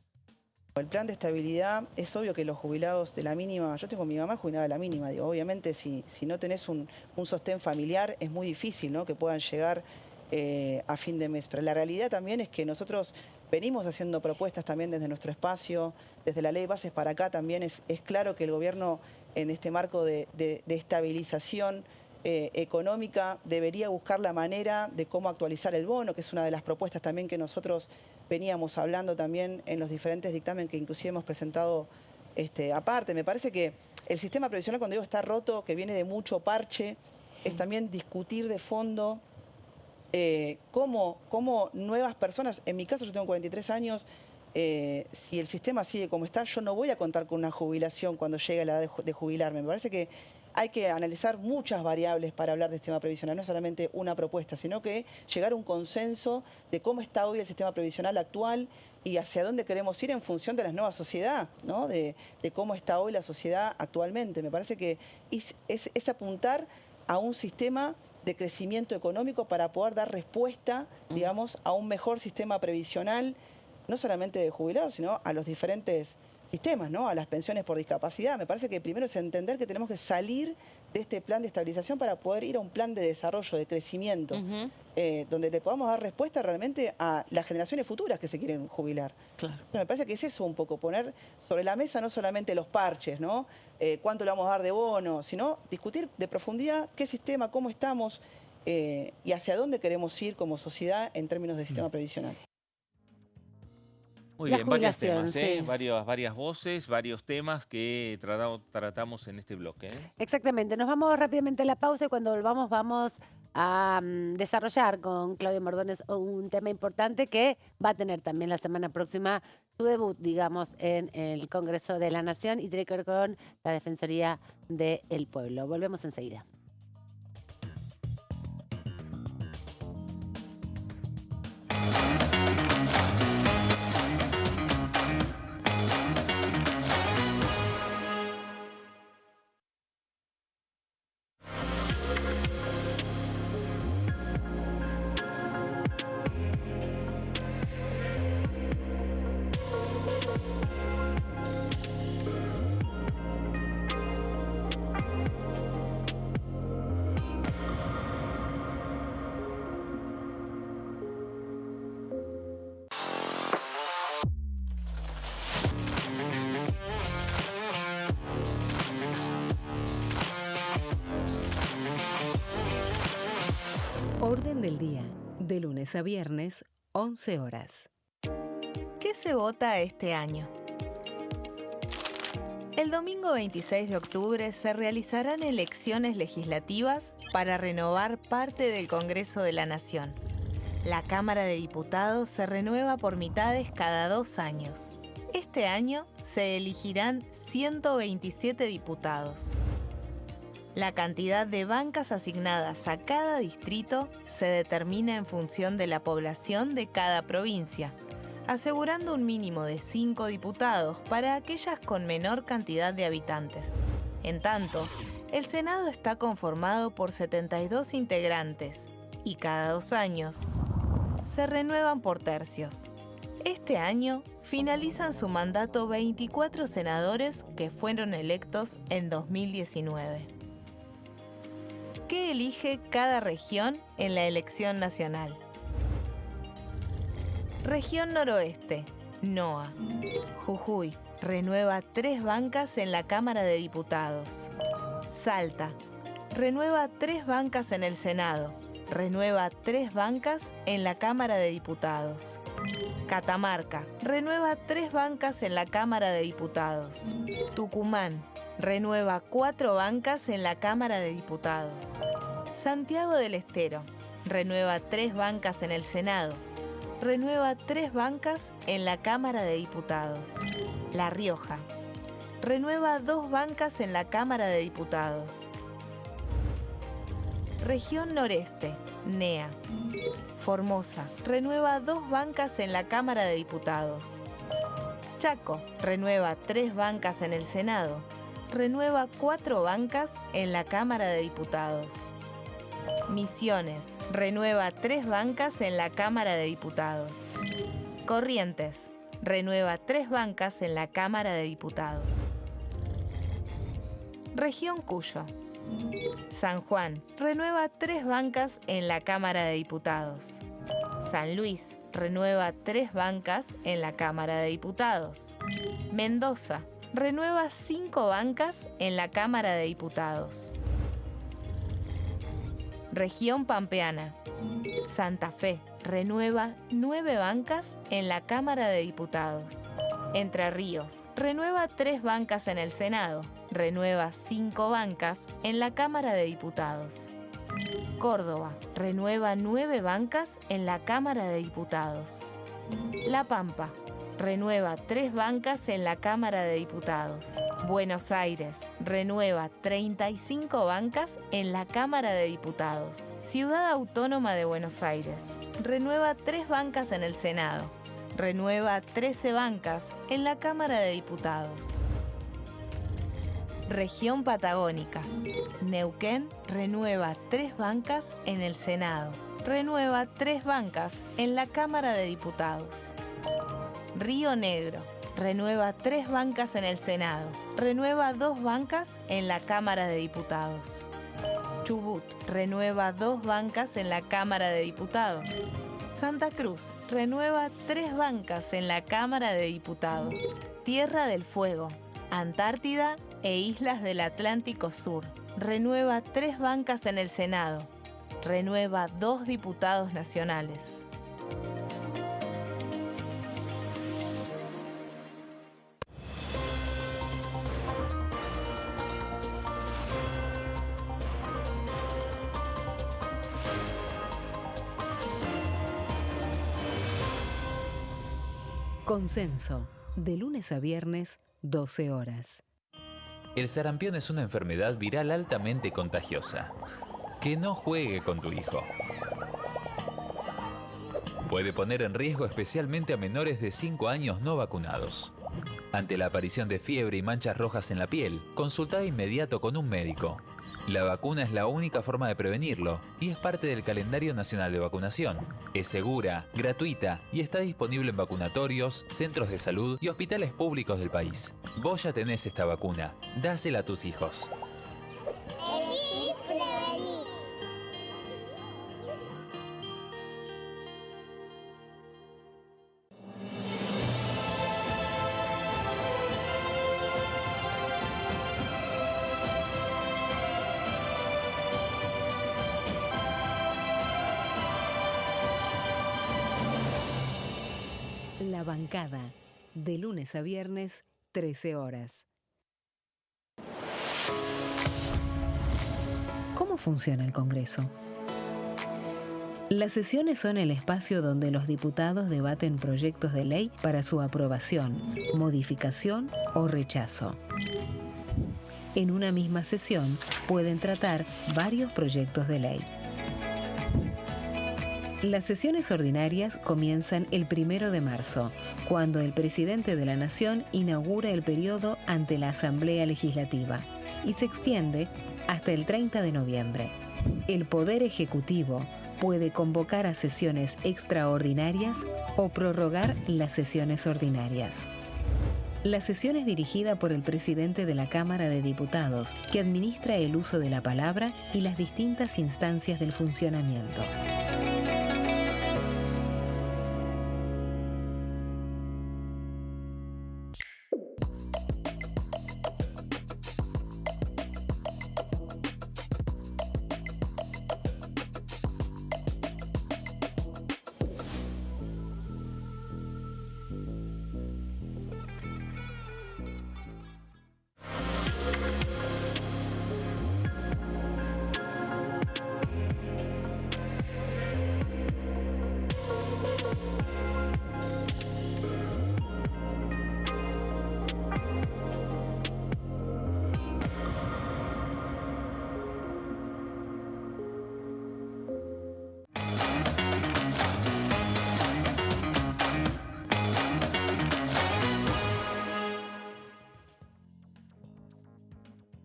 El plan de estabilidad, es obvio que los jubilados de la mínima, yo tengo a mi mamá jubilada de la mínima, digo, obviamente si no tenés un sostén familiar es muy difícil, ¿no?, que puedan llegar a fin de mes. Pero la realidad también es que nosotros venimos haciendo propuestas también desde nuestro espacio, desde la ley de bases para acá también es claro que el gobierno en este marco de estabilización económica debería buscar la manera de cómo actualizar el bono, que es una de las propuestas también que nosotros veníamos hablando también en los diferentes dictámenes que inclusive hemos presentado aparte. Me parece que el sistema previsional, cuando digo está roto, que viene de mucho parche, es también discutir de fondo cómo nuevas personas, en mi caso yo tengo 43 años, si el sistema sigue como está, yo no voy a contar con una jubilación cuando llegue la edad de jubilarme. Me parece que hay que analizar muchas variables para hablar del sistema previsional, no solamente una propuesta, sino que llegar a un consenso de cómo está hoy el sistema previsional actual y hacia dónde queremos ir en función de la nueva sociedad, ¿no?, de cómo está hoy la sociedad actualmente. Me parece que es apuntar a un sistema de crecimiento económico para poder dar respuesta, digamos, a un mejor sistema previsional, no solamente de jubilados, sino a los diferentes sistemas, ¿no?, a las pensiones por discapacidad. Me parece que primero es entender que tenemos que salir de este plan de estabilización para poder ir a un plan de desarrollo, de crecimiento, donde le podamos dar respuesta realmente a las generaciones futuras que se quieren jubilar. Claro. Me parece que es eso un poco, poner sobre la mesa no solamente los parches, ¿no?, cuánto le vamos a dar de bono, sino discutir de profundidad qué sistema, cómo estamos y hacia dónde queremos ir como sociedad en términos de sistema previsional. Muy La bien, varios jubilación, temas, sí. varias voces, varios temas que tratamos en este bloque. Exactamente. Nos vamos rápidamente a la pausa y cuando volvamos vamos a desarrollar con Claudio Mordones un tema importante que va a tener también la semana próxima su debut, digamos, en el Congreso de la Nación y tiene que ver con la Defensoría del Pueblo. Volvemos enseguida. De lunes a viernes, 11 horas. ¿Qué se vota este año? El domingo 26 de octubre se realizarán elecciones legislativas para renovar parte del Congreso de la Nación. La Cámara de Diputados se renueva por mitades cada 2 años. Este año se elegirán 127 diputados. La cantidad de bancas asignadas a cada distrito se determina en función de la población de cada provincia, asegurando un mínimo de 5 diputados para aquellas con menor cantidad de habitantes. En tanto, el Senado está conformado por 72 integrantes y cada 2 años se renuevan por tercios. Este año finalizan su mandato 24 senadores que fueron electos en 2019. ¿Qué elige cada región en la elección nacional? Región Noroeste, NOA. Jujuy, renueva 3 bancas en la Cámara de Diputados. Salta, renueva 3 bancas en el Senado. Renueva 3 bancas en la Cámara de Diputados. Catamarca, renueva 3 bancas en la Cámara de Diputados. Tucumán, renueva 4 bancas en la Cámara de Diputados. Santiago del Estero, renueva 3 bancas en el Senado. Renueva 3 bancas en la Cámara de Diputados. La Rioja, renueva 2 bancas en la Cámara de Diputados. Región Noreste, NEA. Formosa, renueva 2 bancas en la Cámara de Diputados. Chaco, renueva 3 bancas en el Senado. Renueva 4 bancas en la Cámara de Diputados. Misiones, renueva 3 bancas en la Cámara de Diputados. Corrientes, renueva 3 bancas en la Cámara de Diputados. Región Cuyo. San Juan, renueva 3 bancas en la Cámara de Diputados. San Luis, renueva 3 bancas en la Cámara de Diputados. Mendoza, renueva 5 bancas en la Cámara de Diputados. Región Pampeana. Santa Fe, renueva 9 bancas en la Cámara de Diputados. Entre Ríos, renueva 3 bancas en el Senado. Renueva 5 bancas en la Cámara de Diputados. Córdoba, renueva 9 bancas en la Cámara de Diputados. La Pampa, renueva 3 bancas en la Cámara de Diputados. Buenos Aires, renueva 35 bancas en la Cámara de Diputados. Ciudad Autónoma de Buenos Aires, renueva 3 bancas en el Senado. Renueva 13 bancas en la Cámara de Diputados. Región Patagónica. Neuquén renueva 3 bancas en el Senado. Renueva 3 bancas en la Cámara de Diputados. Río Negro renueva 3 bancas en el Senado. Renueva 2 bancas en la Cámara de Diputados. Chubut renueva 2 bancas en la Cámara de Diputados. Santa Cruz renueva 3 bancas en la Cámara de Diputados. Tierra del Fuego, Antártida e Islas del Atlántico Sur. Renueva 3 bancas en el Senado. Renueva 2 diputados nacionales. Consenso, de lunes a viernes, 12 horas. El sarampión es una enfermedad viral altamente contagiosa. Que no juegue con tu hijo. Puede poner en riesgo especialmente a menores de 5 años no vacunados. Ante la aparición de fiebre y manchas rojas en la piel, consulta de inmediato con un médico. La vacuna es la única forma de prevenirlo y es parte del calendario nacional de vacunación. Es segura, gratuita y está disponible en vacunatorios, centros de salud y hospitales públicos del país. Vos ya tenés esta vacuna. Dásela a tus hijos. Elegí prevenir. La Bancada, de lunes a viernes, 13 horas. ¿Cómo funciona el Congreso? Las sesiones son el espacio donde los diputados debaten proyectos de ley para su aprobación, modificación o rechazo. En una misma sesión pueden tratar varios proyectos de ley. Las sesiones ordinarias comienzan el 1 de marzo, cuando el presidente de la Nación inaugura el periodo ante la Asamblea Legislativa y se extiende hasta el 30 de noviembre. El Poder Ejecutivo puede convocar a sesiones extraordinarias o prorrogar las sesiones ordinarias. La sesión es dirigida por el presidente de la Cámara de Diputados, que administra el uso de la palabra y las distintas instancias del funcionamiento.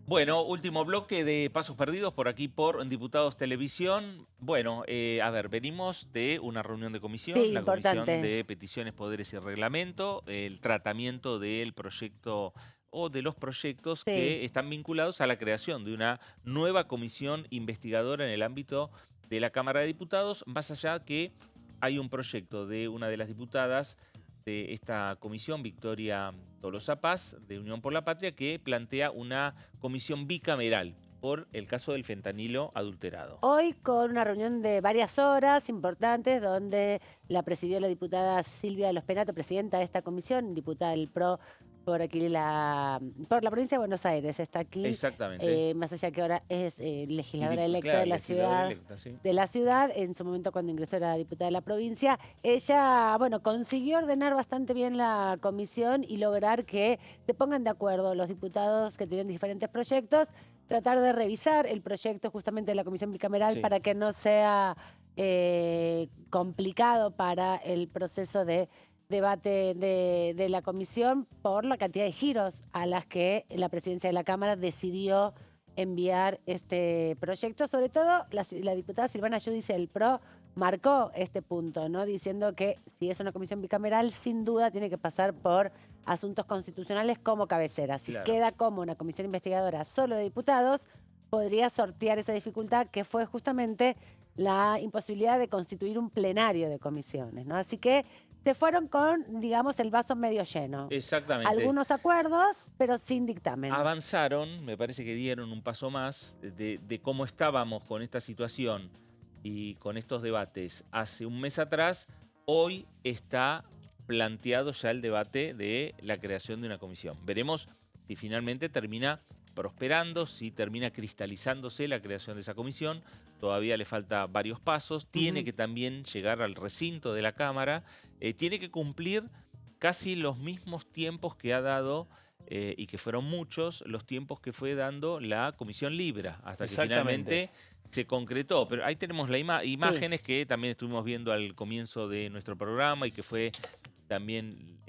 Bueno, último bloque de Pasos Perdidos por aquí por Diputados Televisión. Bueno, a ver, venimos de una reunión de comisión, Sí, la importante. Comisión de Peticiones, Poderes y Reglamento, el tratamiento del proyecto o de los proyectos Sí. que están vinculados a la creación de una nueva comisión investigadora en el ámbito de la Cámara de Diputados, más allá que hay un proyecto de una de las diputadas de esta comisión, Victoria Tolosa Paz, de Unión por la Patria, que plantea una comisión bicameral por el caso del fentanilo adulterado. Hoy con una reunión de varias horas importantes donde la presidió la diputada Silvia de los Penato, presidenta de esta comisión, diputada del PRO por aquí por la provincia de Buenos Aires, está aquí. Exactamente. Más allá que ahora es legisladora Y electa claro, de la legisladora ciudad. electa, sí. De la ciudad, en su momento cuando ingresó era diputada de la provincia, ella, bueno, consiguió ordenar bastante bien la comisión y lograr que se pongan de acuerdo los diputados que tienen diferentes proyectos, tratar de revisar el proyecto justamente de la comisión bicameral Sí. para que no sea complicado para el proceso de debate de la comisión por la cantidad de giros a las que la presidencia de la Cámara decidió enviar este proyecto. Sobre todo, la diputada Silvana Giudice del PRO marcó este punto, ¿no? Diciendo que si es una comisión bicameral, sin duda tiene que pasar por asuntos constitucionales como cabecera. Si Claro. queda como una comisión investigadora solo de diputados, podría sortear esa dificultad que fue justamente la imposibilidad de constituir un plenario de comisiones, ¿no? Así que se fueron con, digamos, el vaso medio lleno. Exactamente. Algunos acuerdos, pero sin dictamen. Avanzaron, me parece que dieron un paso más de cómo estábamos con esta situación y con estos debates hace un mes atrás. Hoy está planteado ya el debate de la creación de una comisión. Veremos si finalmente termina prosperando, si termina cristalizándose la creación de esa comisión. Todavía le falta varios pasos. Tiene que también llegar al recinto de la Cámara. Tiene que cumplir casi los mismos tiempos que ha dado, y que fueron muchos, los tiempos que fue dando la Comisión Libra, hasta que finalmente se concretó. Pero ahí tenemos las imágenes que también estuvimos viendo al comienzo de nuestro programa y que fue también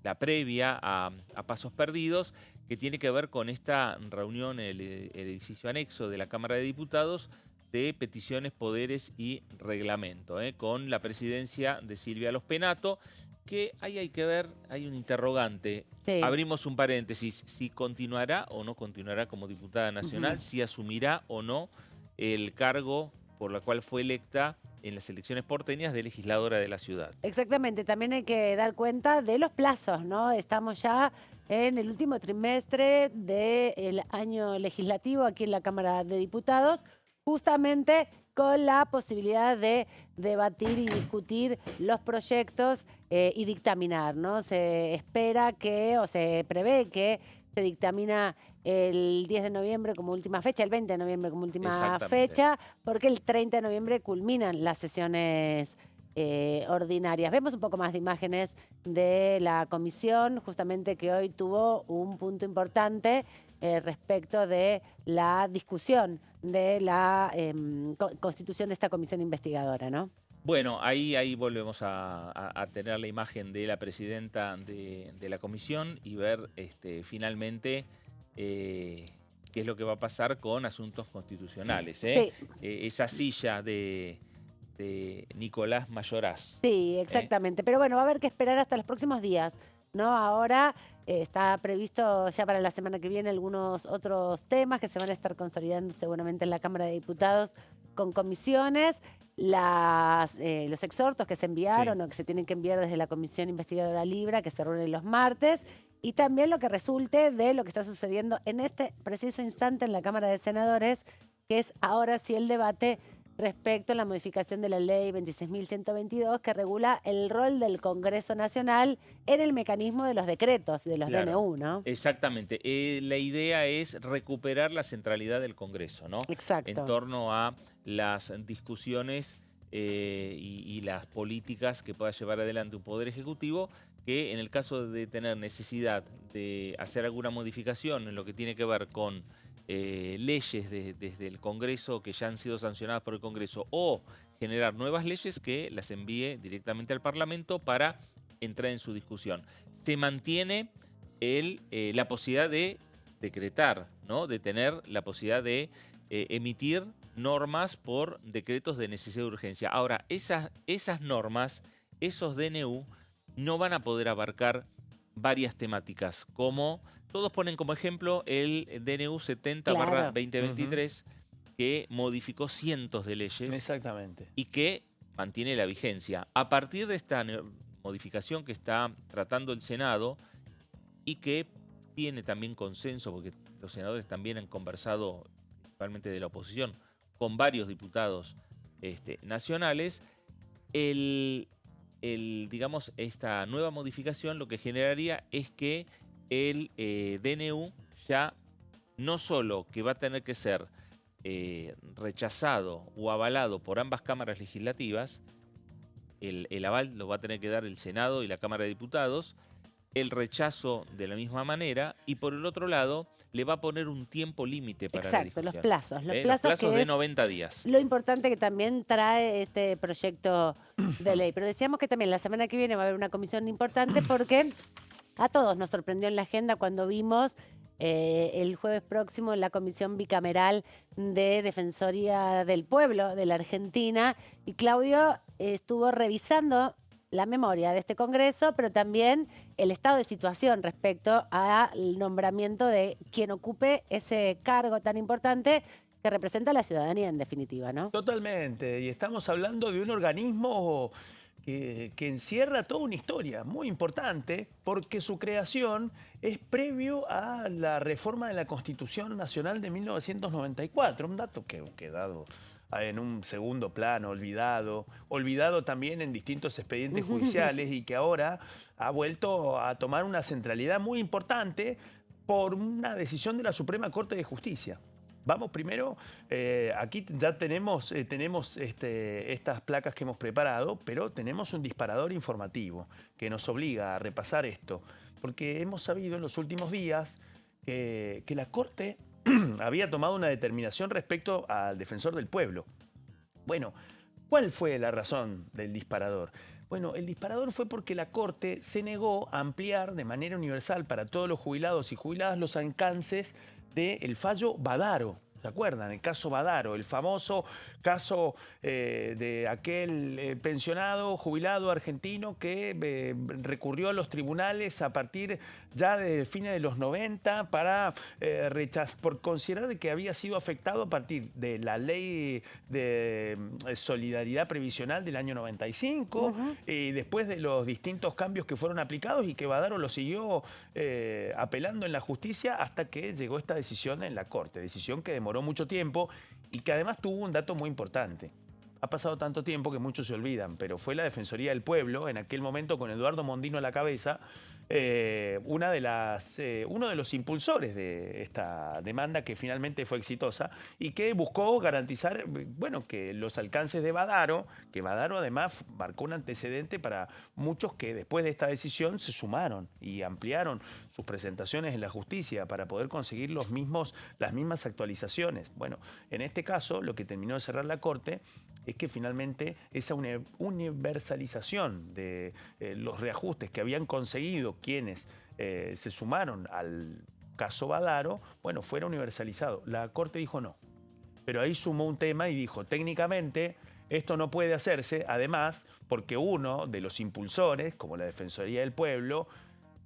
la previa a Pasos Perdidos, que tiene que ver con esta reunión en el edificio anexo de la Cámara de Diputados de Peticiones, Poderes y Reglamento, con la presidencia de Silvia Los Penato, que ahí hay que ver, hay un interrogante. Sí. Abrimos un paréntesis, si continuará o no continuará como diputada nacional, si asumirá o no el cargo por la cual fue electa en las elecciones porteñas de legisladora de la ciudad. Exactamente, también hay que dar cuenta de los plazos, ¿no? Estamos ya en el último trimestre del año legislativo aquí en la Cámara de Diputados. Justamente con la posibilidad de debatir y discutir los proyectos y dictaminar, ¿no? Se espera que, o se prevé que se dictamina el 10 de noviembre como última fecha, el 20 de noviembre como última fecha, porque el 30 de noviembre culminan las sesiones ordinarias. Vemos un poco más de imágenes de la comisión, justamente que hoy tuvo un punto importante respecto de la discusión de la constitución de esta comisión investigadora, ¿no? Bueno, ahí volvemos a tener la imagen de la presidenta de la comisión y ver finalmente qué es lo que va a pasar con asuntos constitucionales. Sí. Esa silla de Nicolás Mayoraz. Sí, exactamente. Pero bueno, va a haber que esperar hasta los próximos días, ¿no? Ahora está previsto ya para la semana que viene algunos otros temas que se van a estar consolidando seguramente en la Cámara de Diputados con comisiones. Los exhortos que se enviaron o que se tienen que enviar desde la Comisión Investigadora Libra, que se reúnen los martes, y también lo que resulte de lo que está sucediendo en este preciso instante en la Cámara de Senadores, que es ahora sí el debate respecto a la modificación de la ley 26.122 que regula el rol del Congreso Nacional en el mecanismo de los decretos, de los DNU, ¿no? Exactamente. La idea es recuperar la centralidad del Congreso, ¿no? Exacto. En torno a las discusiones y las políticas que pueda llevar adelante un Poder Ejecutivo que en el caso de tener necesidad de hacer alguna modificación en lo que tiene que ver con leyes desde el Congreso que ya han sido sancionadas por el Congreso o generar nuevas leyes que las envíe directamente al Parlamento para entrar en su discusión. Se mantiene la posibilidad de decretar, ¿no? De tener la posibilidad de emitir normas por decretos de necesidad de urgencia. Ahora, esas normas, esos DNU, no van a poder abarcar varias temáticas, como todos ponen como ejemplo el DNU 70/2023, que modificó cientos de leyes. Exactamente. Y que mantiene la vigencia. A partir de esta modificación que está tratando el Senado y que tiene también consenso, porque los senadores también han conversado, principalmente de la oposición, con varios diputados nacionales, digamos, esta nueva modificación lo que generaría es que el DNU ya no solo que va a tener que ser rechazado o avalado por ambas cámaras legislativas, el aval lo va a tener que dar el Senado y la Cámara de Diputados, el rechazo de la misma manera, y por el otro lado le va a poner un tiempo límite para la discusión. Los plazos. Los plazos que de es 90 días. Lo importante que también trae este proyecto de ley. Pero decíamos que también la semana que viene va a haber una comisión importante porque a todos nos sorprendió en la agenda cuando vimos el jueves próximo la Comisión Bicameral de Defensoría del Pueblo de la Argentina, y Claudio estuvo revisando la memoria de este Congreso, pero también el estado de situación respecto al nombramiento de quien ocupe ese cargo tan importante que representa a la ciudadanía en definitiva, ¿no? Totalmente, y estamos hablando de un organismo que encierra toda una historia muy importante, porque su creación es previo a la reforma de la Constitución Nacional de 1994, un dato que ha quedado en un segundo plano, olvidado también en distintos expedientes judiciales y que ahora ha vuelto a tomar una centralidad muy importante por una decisión de la Suprema Corte de Justicia. Vamos primero, aquí ya tenemos estas placas que hemos preparado, pero tenemos un disparador informativo que nos obliga a repasar esto, porque hemos sabido en los últimos días que la Corte había tomado una determinación respecto al defensor del pueblo. Bueno, ¿cuál fue la razón del disparador? Bueno, el disparador fue porque la Corte se negó a ampliar de manera universal para todos los jubilados y jubiladas los alcances del fallo Badaro. ¿Se acuerdan? El caso Badaro, el famoso caso de aquel pensionado, jubilado argentino que recurrió a los tribunales a partir ya de fines de los 90 para por considerar que había sido afectado a partir de la ley de solidaridad previsional del año 95 y después de los distintos cambios que fueron aplicados y que Badaro lo siguió apelando en la justicia hasta que llegó esta decisión en la Corte, decisión que demoró demoró mucho tiempo y que además tuvo un dato muy importante. Ha pasado tanto tiempo que muchos se olvidan, pero fue la Defensoría del Pueblo, en aquel momento con Eduardo Mondino a la cabeza, uno de los impulsores de esta demanda que finalmente fue exitosa y que buscó garantizar, bueno, que los alcances de Badaro, que Badaro además marcó un antecedente para muchos que después de esta decisión se sumaron y ampliaron sus presentaciones en la justicia para poder conseguir las mismas actualizaciones. Bueno, en este caso lo que terminó de cerrar la Corte es que finalmente esa universalización de los reajustes que habían conseguido quienes se sumaron al caso Badaro, bueno, fuera universalizado. La Corte dijo no. Pero ahí sumó un tema y dijo, técnicamente esto no puede hacerse, además, porque uno de los impulsores, como la Defensoría del Pueblo,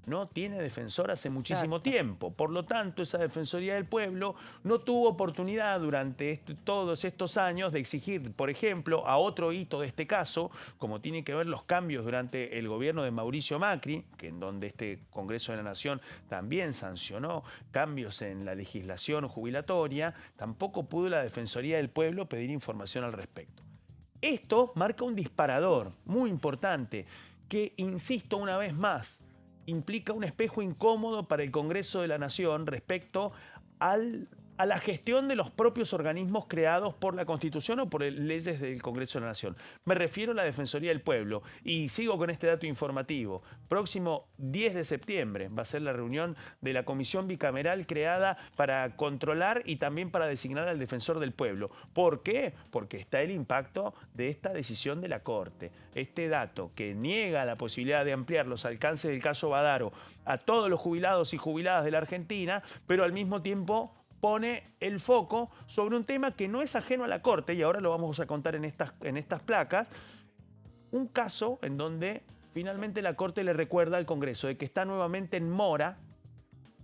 no tiene defensor hace muchísimo tiempo. Por lo tanto, esa Defensoría del Pueblo no tuvo oportunidad durante todos estos años de exigir, por ejemplo, a otro hito de este caso, como tiene que ver los cambios durante el gobierno de Mauricio Macri, que en donde este Congreso de la Nación también sancionó cambios en la legislación jubilatoria, tampoco pudo la Defensoría del Pueblo pedir información al respecto. Esto marca un disparador muy importante que, insisto una vez más, implica un espejo incómodo para el Congreso de la Nación respecto a la gestión de los propios organismos creados por la Constitución o por leyes del Congreso de la Nación. Me refiero a la Defensoría del Pueblo y sigo con este dato informativo. Próximo 10 de septiembre va a ser la reunión de la Comisión Bicameral creada para controlar y también para designar al Defensor del Pueblo. ¿Por qué? Porque está el impacto de esta decisión de la Corte. Este dato que niega la posibilidad de ampliar los alcances del caso Badaro a todos los jubilados y jubiladas de la Argentina, pero al mismo tiempo pone el foco sobre un tema que no es ajeno a la Corte, y ahora lo vamos a contar en estas placas, un caso en donde finalmente la Corte le recuerda al Congreso de que está nuevamente en mora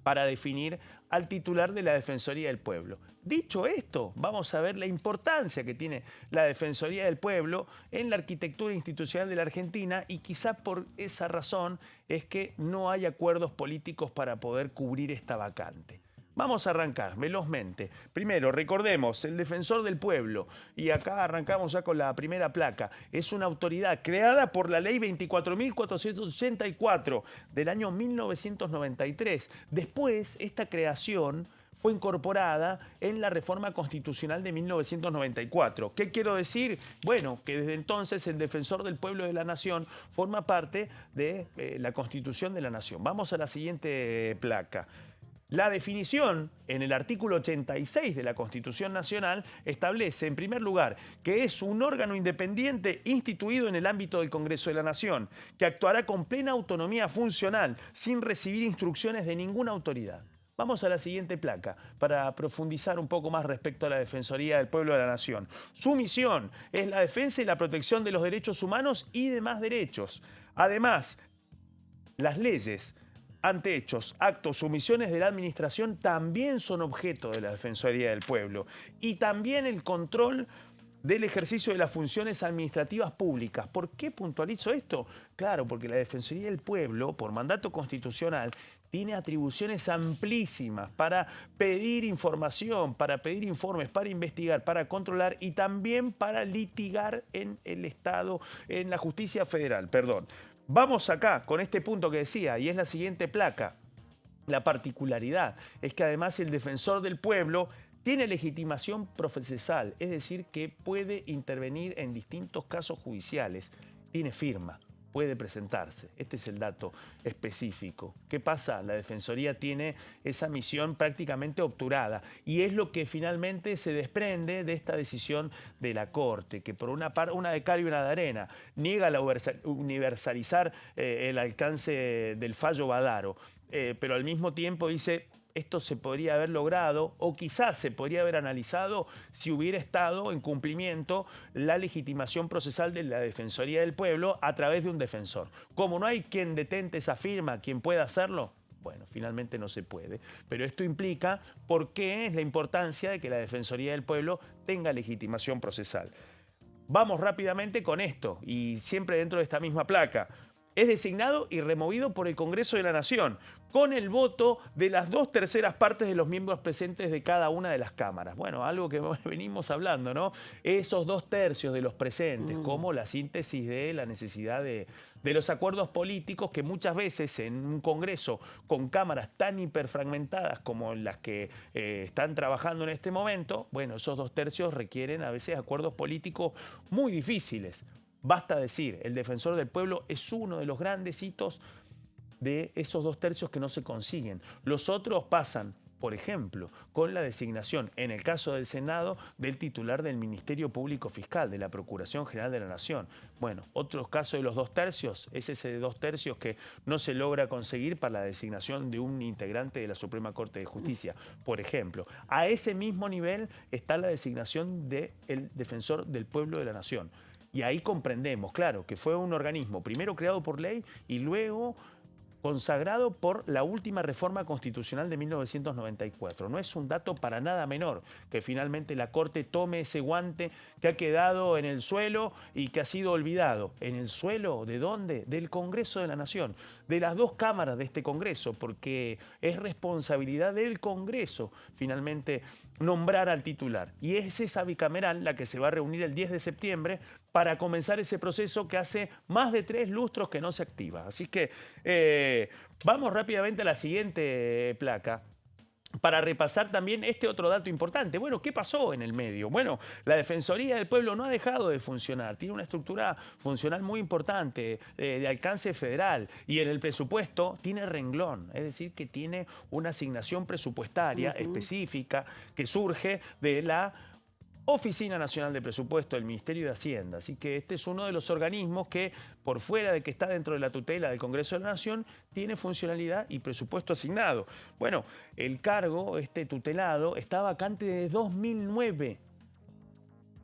para definir al titular de la Defensoría del Pueblo. Dicho esto, vamos a ver la importancia que tiene la Defensoría del Pueblo en la arquitectura institucional de la Argentina y quizá por esa razón es que no hay acuerdos políticos para poder cubrir esta vacante. Vamos a arrancar velozmente. Primero, recordemos, el Defensor del Pueblo, y acá arrancamos ya con la primera placa, es una autoridad creada por la Ley 24.484 del año 1993. Después, esta creación fue incorporada en la reforma constitucional de 1994. ¿Qué quiero decir? Bueno, que desde entonces el Defensor del Pueblo de la Nación forma parte de la Constitución de la Nación. Vamos a la siguiente placa. La definición en el artículo 86 de la Constitución Nacional establece, en primer lugar, que es un órgano independiente instituido en el ámbito del Congreso de la Nación, que actuará con plena autonomía funcional, sin recibir instrucciones de ninguna autoridad. Vamos a la siguiente placa para profundizar un poco más respecto a la Defensoría del Pueblo de la Nación. Su misión es la defensa y la protección de los derechos humanos y demás derechos. Además, las leyes, ante hechos, actos o omisiones de la administración también son objeto de la Defensoría del Pueblo. Y también el control del ejercicio de las funciones administrativas públicas. ¿Por qué puntualizo esto? Claro, porque la Defensoría del Pueblo, por mandato constitucional, tiene atribuciones amplísimas para pedir información, para pedir informes, para investigar, para controlar y también para litigar en el Estado, en la justicia federal, perdón. Vamos acá con este punto que decía, y es la siguiente placa. La particularidad es que además el Defensor del Pueblo tiene legitimación procesal, es decir, que puede intervenir en distintos casos judiciales, tiene firma, puede presentarse. Este es el dato específico. ¿Qué pasa? La Defensoría tiene esa misión prácticamente obturada y es lo que finalmente se desprende de esta decisión de la Corte, que por una de cal y una de arena niega universalizar el alcance del fallo Badaro, pero al mismo tiempo dice: esto se podría haber logrado o quizás se podría haber analizado si hubiera estado en cumplimiento la legitimación procesal de la Defensoría del Pueblo a través de un defensor. Como no hay quien detente esa firma, quien pueda hacerlo, bueno, finalmente no se puede. Pero esto implica por qué es la importancia de que la Defensoría del Pueblo tenga legitimación procesal. Vamos rápidamente con esto y siempre dentro de esta misma placa. es designado y removido por el Congreso de la Nación, con el voto de las 2/3 partes de los miembros presentes de cada una de las cámaras. Bueno, algo que venimos hablando, ¿no? Esos 2/3 de los presentes, como la síntesis de la necesidad de los acuerdos políticos que muchas veces en un Congreso con cámaras tan hiperfragmentadas como las que están trabajando en este momento, bueno, esos 2/3 requieren a veces acuerdos políticos muy difíciles. Basta decir, el defensor del pueblo es uno de los grandes hitos de esos 2/3 que no se consiguen. Los otros pasan, por ejemplo, con la designación, en el caso del Senado, del titular del Ministerio Público Fiscal, de la Procuración General de la Nación. Bueno, otro caso de los 2/3 es ese de 2/3 que no se logra conseguir para la designación de un integrante de la Suprema Corte de Justicia, por ejemplo. A ese mismo nivel está la designación del defensor del pueblo de la Nación. Y ahí comprendemos, claro, que fue un organismo primero creado por ley y luego consagrado por la última reforma constitucional de 1994. No es un dato para nada menor que finalmente la Corte tome ese guante que ha quedado en el suelo y que ha sido olvidado. ¿En el suelo? ¿De dónde? Del Congreso de la Nación, de las dos cámaras de este Congreso, porque es responsabilidad del Congreso finalmente nombrar al titular. Y es esa bicameral la que se va a reunir el 10 de septiembre para comenzar ese proceso que hace más de 3 lustros que no se activa. Así que vamos rápidamente a la siguiente placa para repasar también este otro dato importante. Bueno, ¿qué pasó en el medio? Bueno, la Defensoría del Pueblo no ha dejado de funcionar, tiene una estructura funcional muy importante, de alcance federal, y en el presupuesto tiene renglón, es decir, que tiene una asignación presupuestaria específica que surge de la Oficina Nacional de Presupuesto del Ministerio de Hacienda. Así que este es uno de los organismos que, por fuera de que está dentro de la tutela del Congreso de la Nación, tiene funcionalidad y presupuesto asignado. Bueno, el cargo, este tutelado, está vacante desde 2009.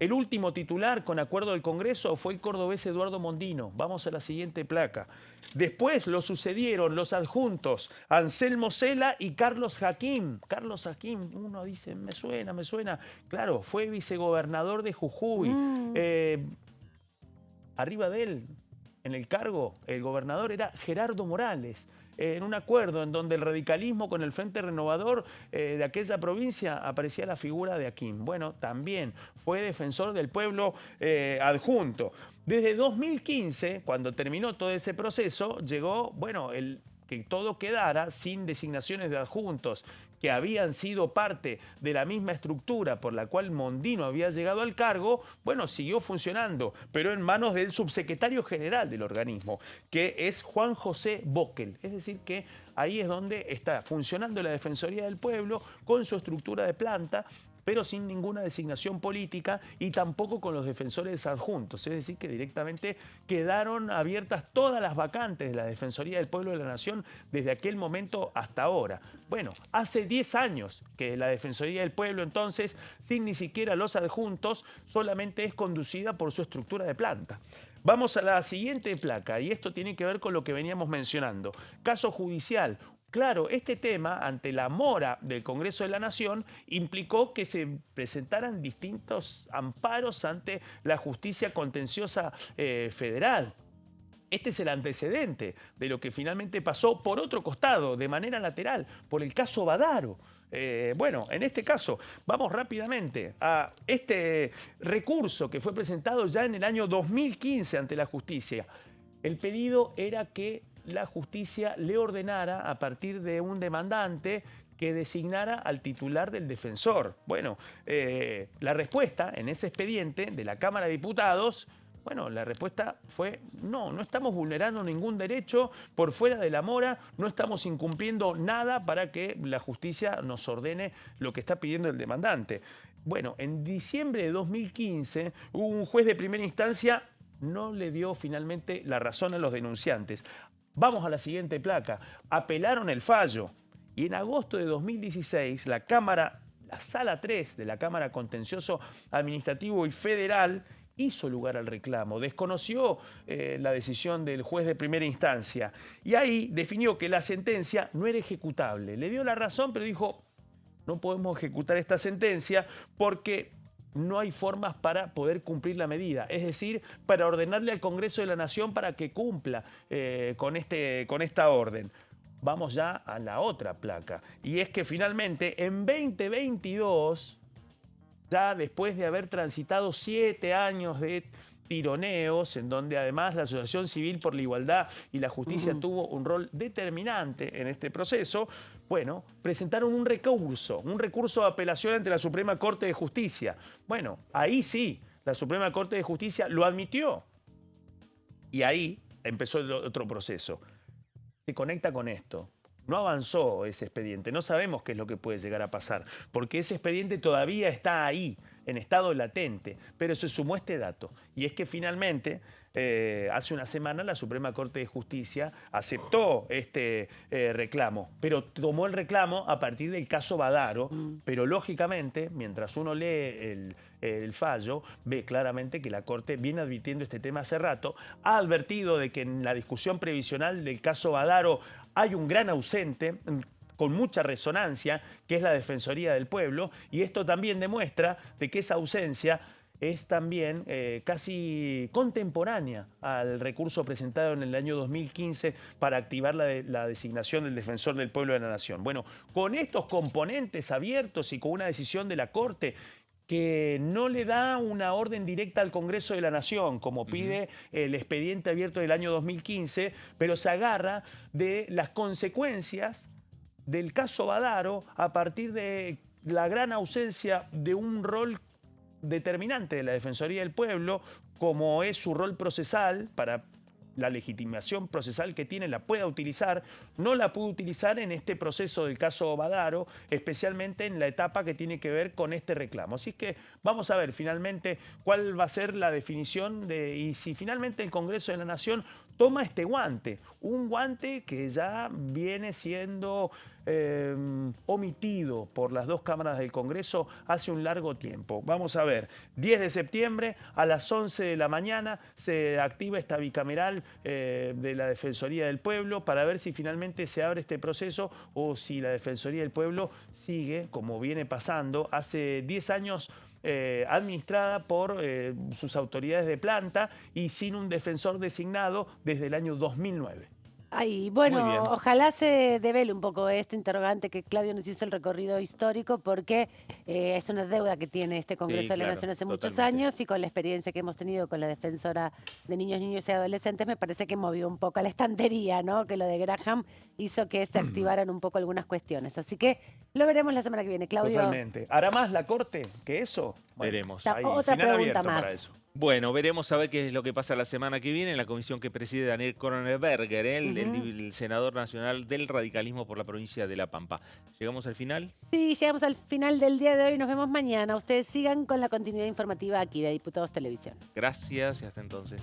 El último titular con acuerdo del Congreso fue el cordobés Eduardo Mondino. Vamos a la siguiente placa. Después lo sucedieron los adjuntos Anselmo Cela y Carlos Hakim. Carlos Hakim, uno dice, me suena, me suena. Claro, fue vicegobernador de Jujuy. Arriba de él, en el cargo, el gobernador era Gerardo Morales. En un acuerdo en donde el radicalismo con el Frente Renovador de aquella provincia aparecía la figura de Hakim. Bueno, también fue defensor del pueblo adjunto. Desde 2015, cuando terminó todo ese proceso, llegó, bueno, que todo quedara sin designaciones de adjuntos que habían sido parte de la misma estructura por la cual Mondino había llegado al cargo, bueno, siguió funcionando, pero en manos del subsecretario general del organismo, que es Juan José Bockel. Es decir, que ahí es donde está funcionando la Defensoría del Pueblo con su estructura de planta, pero sin ninguna designación política y tampoco con los defensores adjuntos. Es decir, que directamente quedaron abiertas todas las vacantes de la Defensoría del Pueblo de la Nación desde aquel momento hasta ahora. Bueno, hace 10 años que la Defensoría del Pueblo entonces, sin ni siquiera los adjuntos, solamente es conducida por su estructura de planta. Vamos a la siguiente placa y esto tiene que ver con lo que veníamos mencionando. Caso judicial. Claro, este tema, ante la mora del Congreso de la Nación, implicó que se presentaran distintos amparos ante la justicia contenciosa federal. Este es el antecedente de lo que finalmente pasó por otro costado, de manera lateral, por el caso Badaro. Bueno, en este caso, vamos rápidamente a este recurso que fue presentado ya en el año 2015 ante la justicia. El pedido era que la justicia le ordenara a partir de un demandante que designara al titular del defensor. Bueno, la respuesta en ese expediente de la Cámara de Diputados, bueno, la respuesta fue no estamos vulnerando ningún derecho por fuera de la mora, no estamos incumpliendo nada para que la justicia nos ordene lo que está pidiendo el demandante. Bueno, en diciembre de 2015, un juez de primera instancia no le dio finalmente la razón a los denunciantes. Vamos a la siguiente placa. Apelaron el fallo y en agosto de 2016 la Sala 3 de la Cámara Contencioso Administrativo y Federal hizo lugar al reclamo, desconoció la decisión del juez de primera instancia y ahí definió que la sentencia no era ejecutable. Le dio la razón, pero dijo, no podemos ejecutar esta sentencia porque no hay formas para poder cumplir la medida. Es decir, para ordenarle al Congreso de la Nación para que cumpla con esta orden. Vamos ya a la otra placa. Y es que finalmente en 2022, ya después de haber transitado 7 años de tironeos, en donde además la Asociación Civil por la Igualdad y la Justicia tuvo un rol determinante en este proceso, bueno, presentaron un recurso de apelación ante la Suprema Corte de Justicia. Bueno, ahí sí, la Suprema Corte de Justicia lo admitió. Y ahí empezó el otro proceso. Se conecta con esto. No avanzó ese expediente, no sabemos qué es lo que puede llegar a pasar, porque ese expediente todavía está ahí, en estado latente, pero se sumó este dato. Y es que finalmente, hace una semana, la Suprema Corte de Justicia aceptó este reclamo, pero tomó el reclamo a partir del caso Badaro, pero lógicamente, mientras uno lee el fallo, ve claramente que la Corte viene advirtiendo este tema hace rato, ha advertido de que en la discusión previsional del caso Badaro hay un gran ausente, con mucha resonancia, que es la Defensoría del Pueblo, y esto también demuestra de que esa ausencia es también casi contemporánea al recurso presentado en el año 2015 para activar la designación del Defensor del Pueblo de la Nación. Bueno, con estos componentes abiertos y con una decisión de la Corte que no le da una orden directa al Congreso de la Nación, como pide el expediente abierto del año 2015, pero se agarra de las consecuencias del caso Badaro a partir de la gran ausencia de un rol determinante de la Defensoría del Pueblo, como es su rol procesal para la legitimación procesal que tiene la pueda utilizar, no la pudo utilizar en este proceso del caso Badaro, especialmente en la etapa que tiene que ver con este reclamo. Así que vamos a ver finalmente cuál va a ser la definición y si finalmente el Congreso de la Nación toma este guante, un guante que ya viene siendo omitido por las dos cámaras del Congreso hace un largo tiempo. Vamos a ver, 10 de septiembre a las 11 de la mañana se activa esta bicameral de la Defensoría del Pueblo para ver si finalmente se abre este proceso o si la Defensoría del Pueblo sigue, como viene pasando, hace 10 años administrada por sus autoridades de planta y sin un defensor designado desde el año 2009. Ay, bueno, ojalá se devele un poco este interrogante que Claudio nos hizo el recorrido histórico, porque es una deuda que tiene este Congreso de la Nación hace muchos años, y con la experiencia que hemos tenido con la defensora de niños, niños y adolescentes, me parece que movió un poco a la estantería, ¿no? Que lo de Graham hizo que se activaran un poco algunas cuestiones. Así que lo veremos la semana que viene, Claudio. Totalmente. ¿Hará más la Corte que eso? Bueno, veremos. Otra pregunta más. Para eso. Bueno, veremos a ver qué es lo que pasa la semana que viene en la comisión que preside Daniel Cronenberger, el senador nacional del radicalismo por la provincia de La Pampa. ¿Llegamos al final? Sí, llegamos al final del día de hoy. Nos vemos mañana. Ustedes sigan con la continuidad informativa aquí de Diputados Televisión. Gracias y hasta entonces.